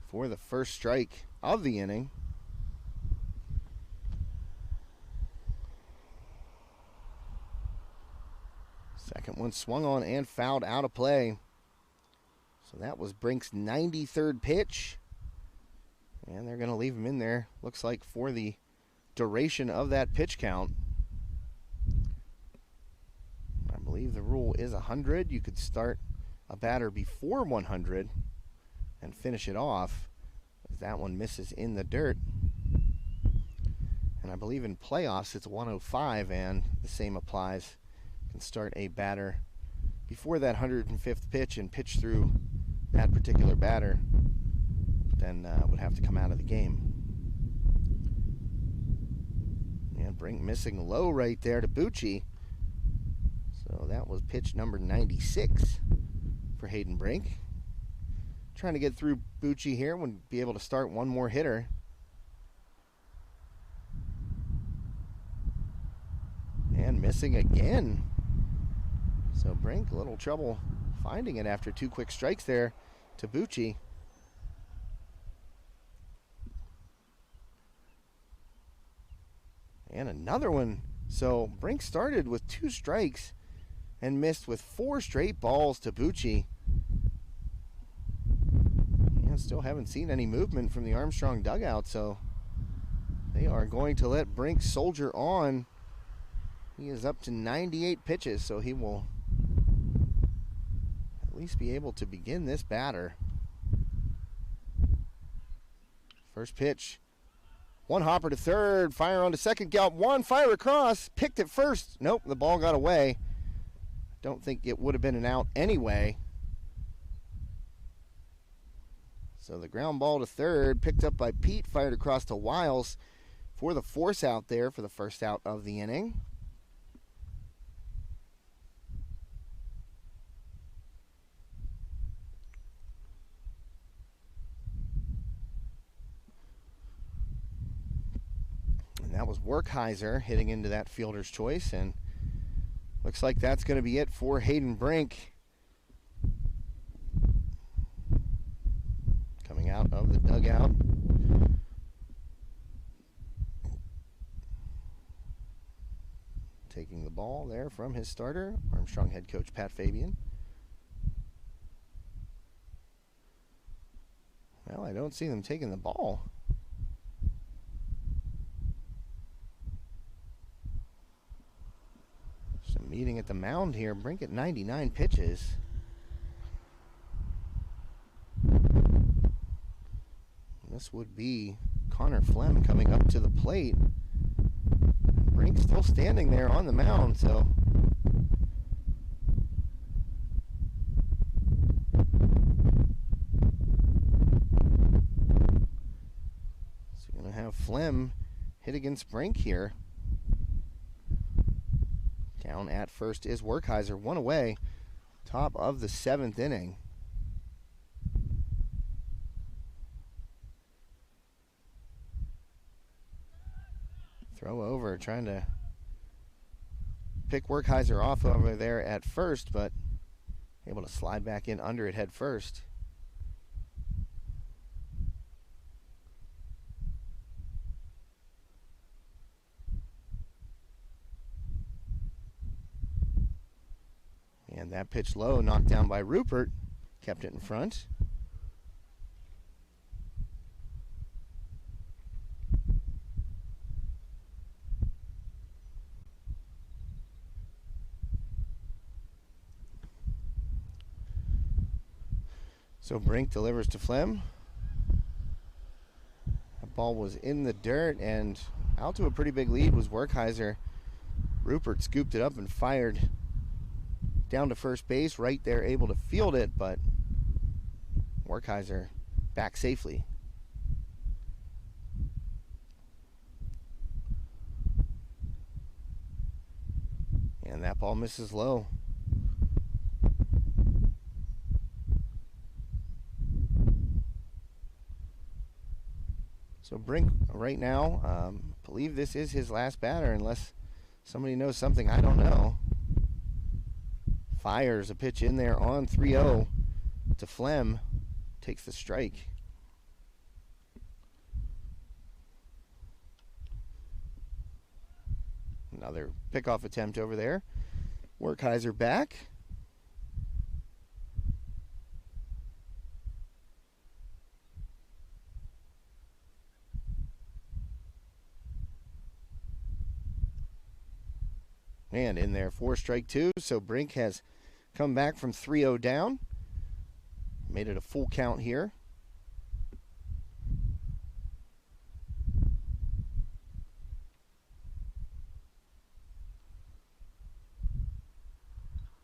for the first strike of the inning. Second one swung on and fouled out of play. So that was Brink's 93rd pitch. And they're going to leave him in there, looks like, for the duration of that pitch count. I believe the rule is 100. You could start a batter before 100 and finish it off, as that one misses in the dirt. And I believe in playoffs it's 105, and the same applies. You can start a batter before that 105th pitch and pitch through that particular batter, then would have to come out of the game. And Brink missing low right there to Bucci. So that was pitch number 96 for Hayden Brink. Trying to get through Bucci here, would be able to start one more hitter. And missing again. So Brink, a little trouble finding it after 2 quick strikes there to Bucci. And another one. So Brink started with 2 strikes and missed with 4 straight balls to Bucci. And still haven't seen any movement from the Armstrong dugout, so they are going to let Brink soldier on. He is up to 98 pitches, so he will at least be able to begin this batter. First pitch. One hopper to third, fire on to second, got one, fire across, picked it first. Nope, the ball got away. Don't think it would have been an out anyway. So the ground ball to third, picked up by Pete, fired across to Wiles for the force out there for the first out of the inning. And that was Werkheiser hitting into that fielder's choice, and looks like that's going to be it for Hayden Brink. Coming out of the dugout. Taking the ball there from his starter, Armstrong head coach Pat Fabian. Well, I don't see them taking the ball. Just a meeting at the mound here. Brink at 99 pitches. This would be Connor Flem coming up to the plate. Brink still standing there on the mound, so you're going to have Flem hit against Brink here. Down at first is Werkheiser, one away, top of the 7th inning. Throw over, trying to pick Werkheiser off over there at first, but able to slide back in under it head first. And that pitch low, knocked down by Rupert, kept it in front. So Brink delivers to Flem. That ball was in the dirt, and out to a pretty big lead was Werkheiser. Rupert scooped it up and fired down to first base, right there, able to field it, but Werkheiser back safely. And that ball misses low. So Brink right now, I believe this is his last batter unless somebody knows something I don't know. Fires a pitch in there on 3-0 to Flem. Takes the strike. Another pickoff attempt over there. Werkheiser back. And in there for strike two. So Brink has come back from 3-0 down. Made it a full count here.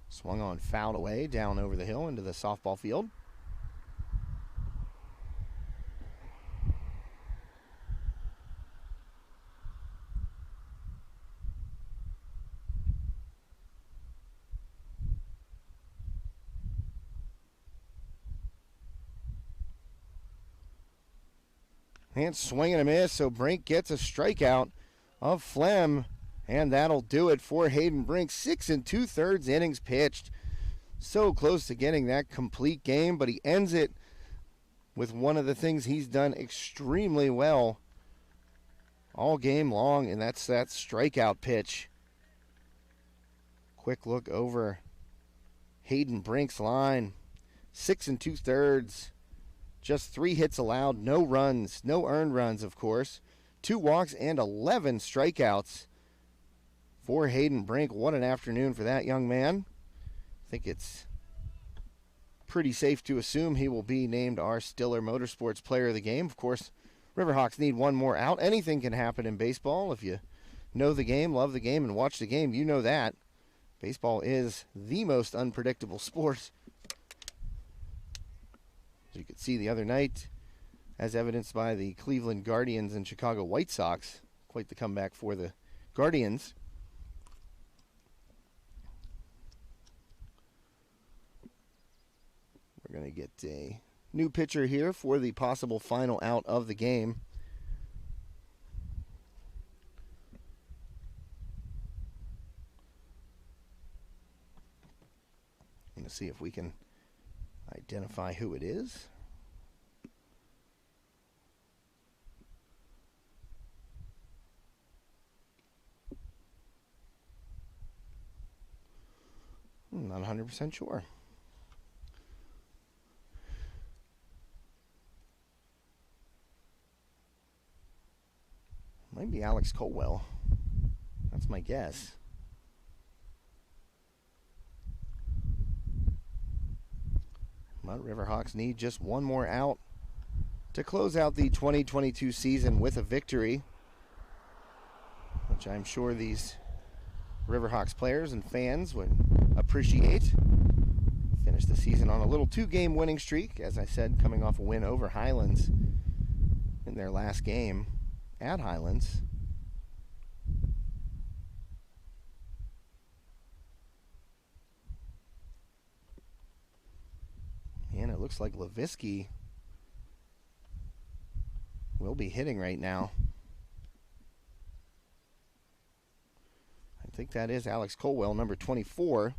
Swung on, fouled away, down over the hill into the softball field. And swing and a miss, so Brink gets a strikeout of Flem, and that'll do it for Hayden Brink. 6 2/3 innings pitched. So close to getting that complete game, but he ends it with one of the things he's done extremely well all game long, and that's that strikeout pitch. Quick look over Hayden Brink's line. 6 2/3. Just 3 hits allowed, no runs, no earned runs, of course. 2 walks and 11 strikeouts for Hayden Brink. What an afternoon for that young man. I think it's pretty safe to assume he will be named our Stiller Motorsports Player of the Game. Of course, Riverhawks need one more out. Anything can happen in baseball. If you know the game, love the game, and watch the game, you know that. Baseball is the most unpredictable sport. As you could see the other night, as evidenced by the Cleveland Guardians and Chicago White Sox. Quite the comeback for the Guardians. We're going to get a new pitcher here for the possible final out of the game. I'm going to see if we can identify who it is. I'm not 100% sure. Might be Alex Colwell. That's my guess. But Riverhawks need just one more out to close out the 2022 season with a victory, which I'm sure these Riverhawks players and fans would appreciate. Finish the season on a little 2-game winning streak, as I said, coming off a win over Highlands in their last game at Highlands. And it looks like Leviski will be hitting right now. I think that is Alex Colwell, number 24,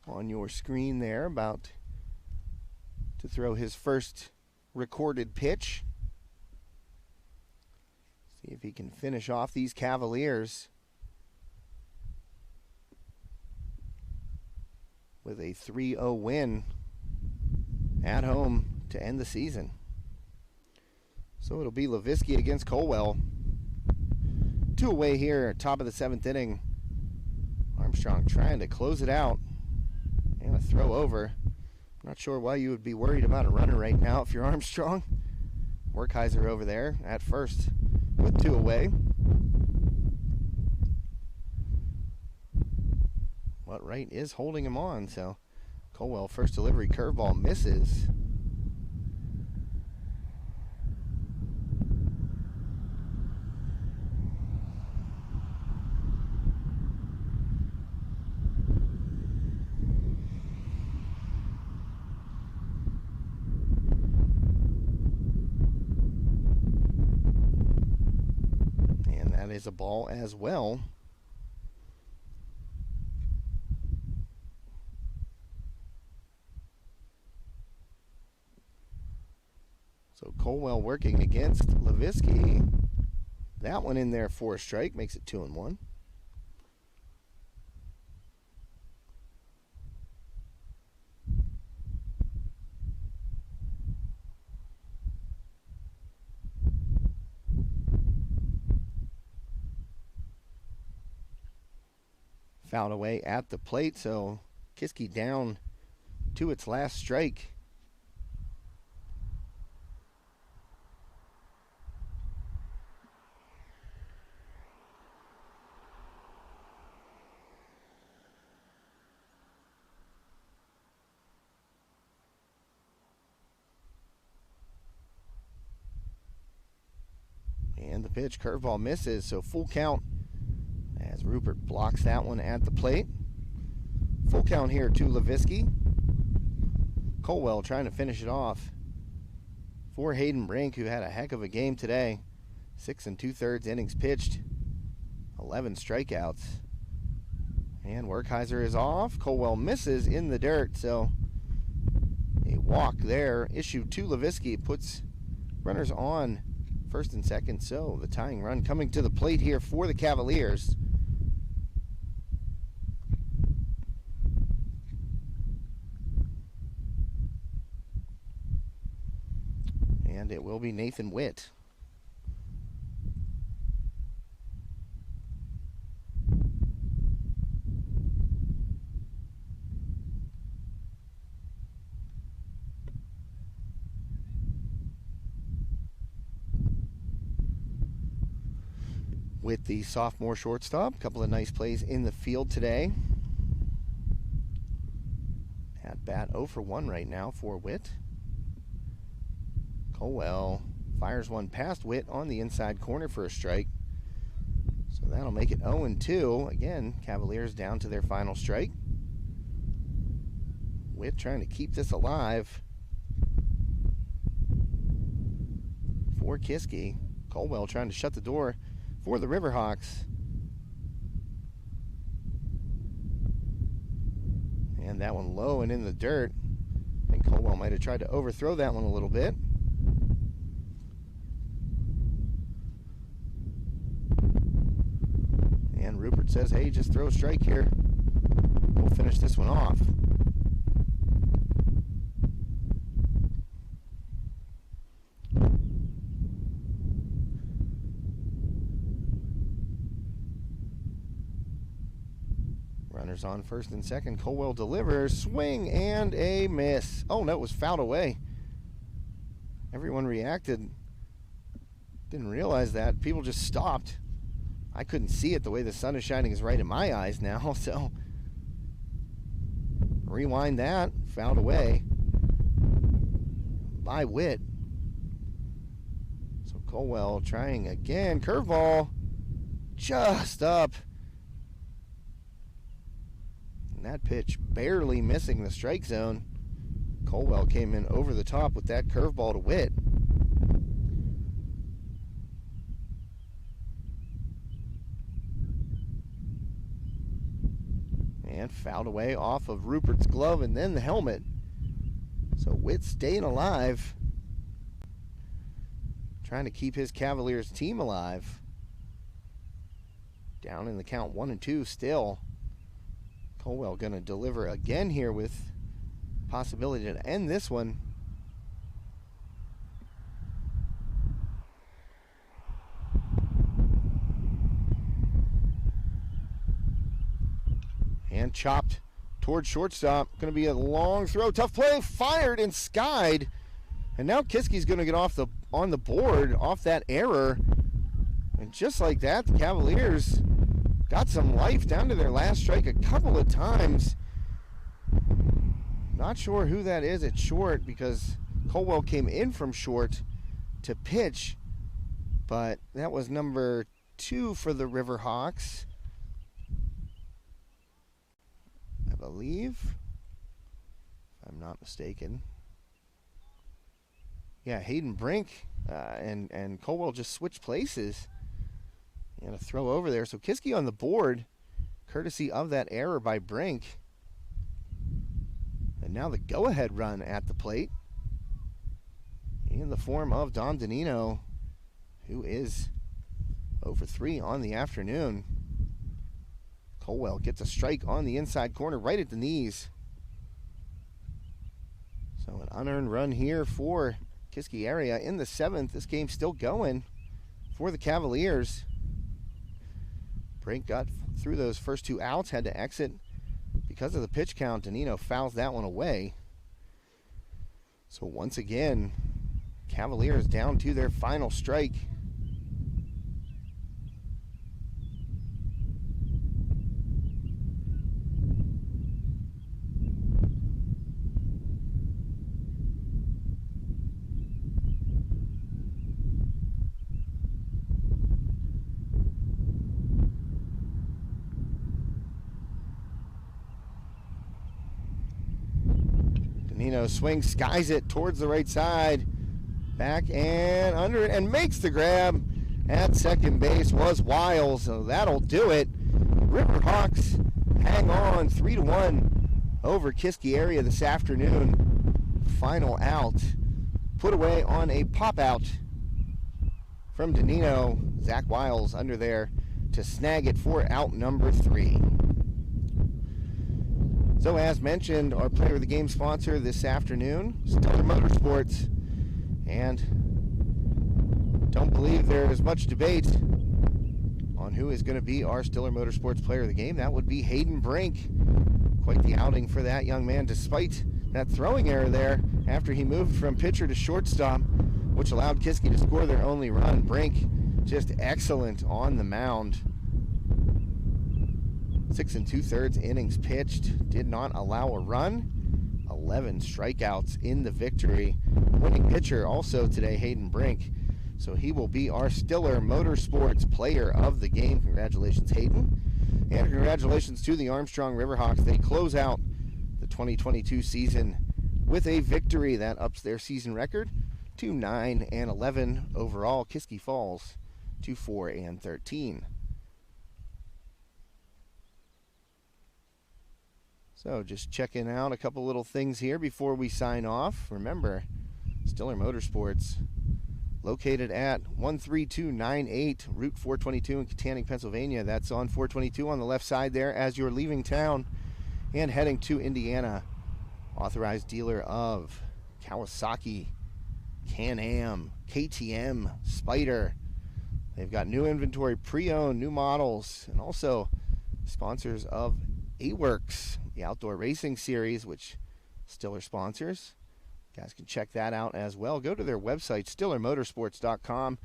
on your screen there, about to throw his first recorded pitch. See if he can finish off these Cavaliers with a 3-0 win at home to end the season. So it'll be Leviski against Colwell. 2 away here, top of the 7th inning. Armstrong trying to close it out. And a throw over. Not sure why you would be worried about a runner right now if you're Armstrong. Werkheiser over there at first with 2 away. But Wright is holding him on, so Colwell, first delivery, curveball misses. that is a ball as well. So Colwell working against Leviski. That one in there for a strike, makes it 2-1. Fouled away at the plate, so Kiski down to its last strike. And the pitch, curveball misses, so full count as Rupert blocks that one at the plate. Full count here to Leviski. Colwell trying to finish it off for Hayden Brink, who had a heck of a game today. 6 2/3 innings pitched, 11 strikeouts. And Werkheiser is off. Colwell misses in the dirt, so a walk there issued to Leviski. Puts runners on first and second, so the tying run coming to the plate here for the Cavaliers. And it will be Nathan Witt. With the sophomore shortstop, a couple of nice plays in the field today. At bat 0 for 1 right now for Witt. Colwell fires one past Witt on the inside corner for a strike. So that'll make it 0-2. Again, Cavaliers down to their final strike. Witt trying to keep this alive for Kiski. Colwell trying to shut the door for the Riverhawks. And that one low and in the dirt. I think Colwell might have tried to overthrow that one a little bit. And Rupert says, hey, just throw a strike here. We'll finish this one off. Runners on first and second. Colwell delivers. Swing and a miss. Oh, no, it was fouled away. Everyone reacted. Didn't realize that. People just stopped. I couldn't see it. The way the sun is shining is right in my eyes now. So rewind that. Fouled away by Witt. So Colwell trying again. Curveball. Just up. And that pitch barely missing the strike zone. Colwell came in over the top with that curveball to Witt. And fouled away off of Rupert's glove and then the helmet. So Witt staying alive. Trying to keep his Cavaliers team alive. Down in the count 1-2 still. Colwell going to deliver again here with possibility to end this one. And chopped towards shortstop. Going to be a long throw. Tough play. Fired and skied. And now Kiski's going to get on the board off that error. And just like that, the Cavaliers got some life down to their last strike a couple of times. Not sure who that is at short because Colwell came in from short to pitch. But that was number 2 for the Riverhawks, I believe, if I'm not mistaken. Yeah, Hayden Brink and Colwell just switched places. And a throw over there. So Kiski on the board, courtesy of that error by Brink. And now the go-ahead run at the plate in the form of Dom Danino, who is 0 for 3 on the afternoon. Colwell gets a strike on the inside corner right at the knees. So an unearned run here for Kiski area in the 7th. This game's still going for the Cavaliers. Brink got through those first 2 outs, had to exit because of the pitch count. Danino fouls that one away. So once again, Cavaliers down to their final strike. Danino swings, skies it towards the right side. Back and under it, and makes the grab at second base was Wiles, so that'll do it. Riverhawks hang on 3-1 over Kiski area this afternoon. Final out, put away on a pop out from Danino. Zach Wiles under there to snag it for out number 3. So as mentioned, our player of the game sponsor this afternoon, Stellar Motorsports. And don't believe there is much debate on who is going to be our Stiller Motorsports player of the game. That would be Hayden Brink. Quite the outing for that young man, despite that throwing error there after he moved from pitcher to shortstop, which allowed Kiski to score their only run. Brink just excellent on the mound. 6 2/3 innings pitched, did not allow a run. 11 strikeouts in the victory. Winning pitcher also today, Hayden Brink. So he will be our Stiller Motorsports player of the game. Congratulations, Hayden. And congratulations to the Armstrong Riverhawks. They close out the 2022 season with a victory that ups their season record to 9-11 overall. Kiski falls to 4-13. So just checking out a couple little things here before we sign off. Remember, Stiller Motorsports, located at 13298 Route 422 in Katanning, Pennsylvania. That's on 422 on the left side there as you're leaving town and heading to Indiana. Authorized dealer of Kawasaki, Can-Am, KTM, Spyder. They've got new inventory, pre-owned, new models, and also sponsors of A-Works, the outdoor racing series, which Stiller sponsors. You guys can check that out as well. Go to their website, stillermotorsports.com,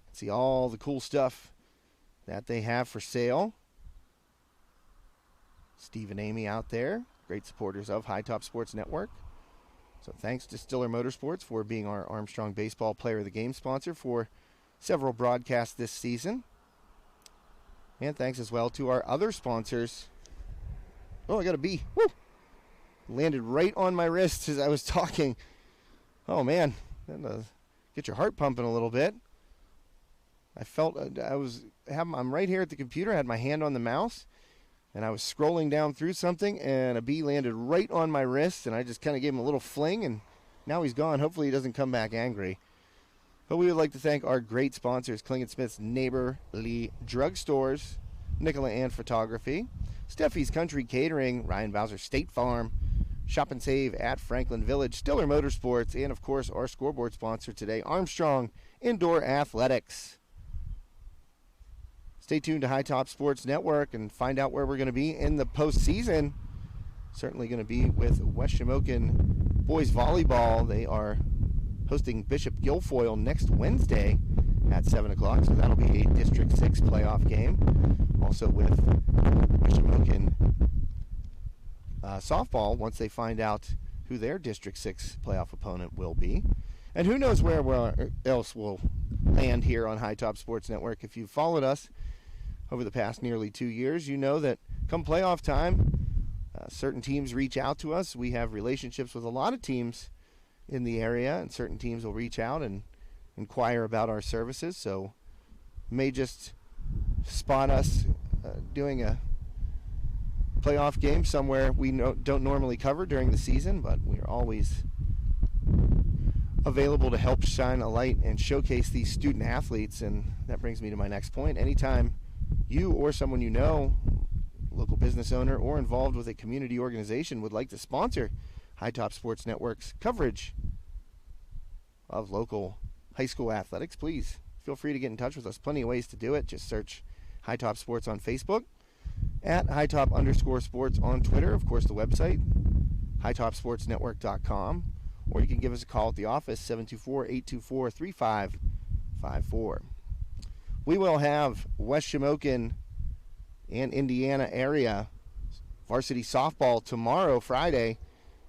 and see all the cool stuff that they have for sale. Steve and Amy out there, great supporters of High Top Sports Network. So thanks to Stiller Motorsports for being our Armstrong Baseball Player of the Game sponsor for several broadcasts this season. And thanks as well to our other sponsors. Oh, I got a bee. Woo! Landed right on my wrist as I was talking. Oh, man. That get your heart pumping a little bit. I felt I'm right here at the computer. I had my hand on the mouse, and I was scrolling down through something, and a bee landed right on my wrist, and I just kind of gave him a little fling, and now he's gone. Hopefully he doesn't come back angry. But we would like to thank our great sponsors, Kling & Smith's Neighborly Drugstores, Nicola Ann Photography, Steffi's Country Catering, Ryan Bowser State Farm, Shop and Save at Franklin Village, Stiller Motorsports, and of course our scoreboard sponsor today, Armstrong Indoor Athletics. Stay tuned to High Top Sports Network and find out where we're going to be in the postseason. Certainly going to be with West Shamokin Boys Volleyball. They are hosting Bishop Guilfoyle next Wednesday at 7 o'clock, so that'll be a District 6 playoff game. Also with West Shamokin softball, once they find out who their District 6 playoff opponent will be. And who knows where else we'll land here on High Top Sports Network. If you've followed us over the past nearly 2 years, you know that come playoff time, certain teams reach out to us. We have relationships with a lot of teams in the area, and certain teams will reach out and inquire about our services. So may just spot us doing a playoff game somewhere we don't normally cover during the season, but we are always available to help shine a light and showcase these student athletes. And that brings me to my next point. Anytime you or someone you know, local business owner or involved with a community organization, would like to sponsor High Top Sports Network's coverage of local high school athletics, please feel free to get in touch with us. Plenty of ways to do it. Just search High Top Sports on Facebook, at hightop_sports on Twitter, of course the website, hightopsportsnetwork.com, or you can give us a call at the office, 724-824-3554. We will have West Shamokin and Indiana area varsity softball tomorrow, Friday,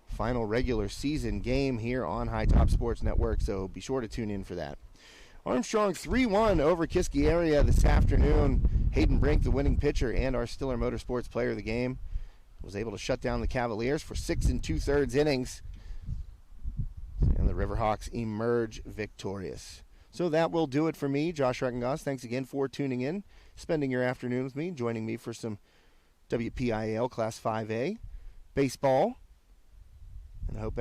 final regular season game here on High Top Sports Network, so be sure to tune in for that. Armstrong 3-1 over Kiski area this afternoon. Hayden Brink, the winning pitcher and our Stiller Motorsports player of the game, was able to shut down the Cavaliers for 6 2/3 innings. And the Riverhawks emerge victorious. So that will do it for me, Josh Reckengoss. Thanks again for tuning in, spending your afternoon with me, joining me for some WPIAL Class 5A baseball. And I hope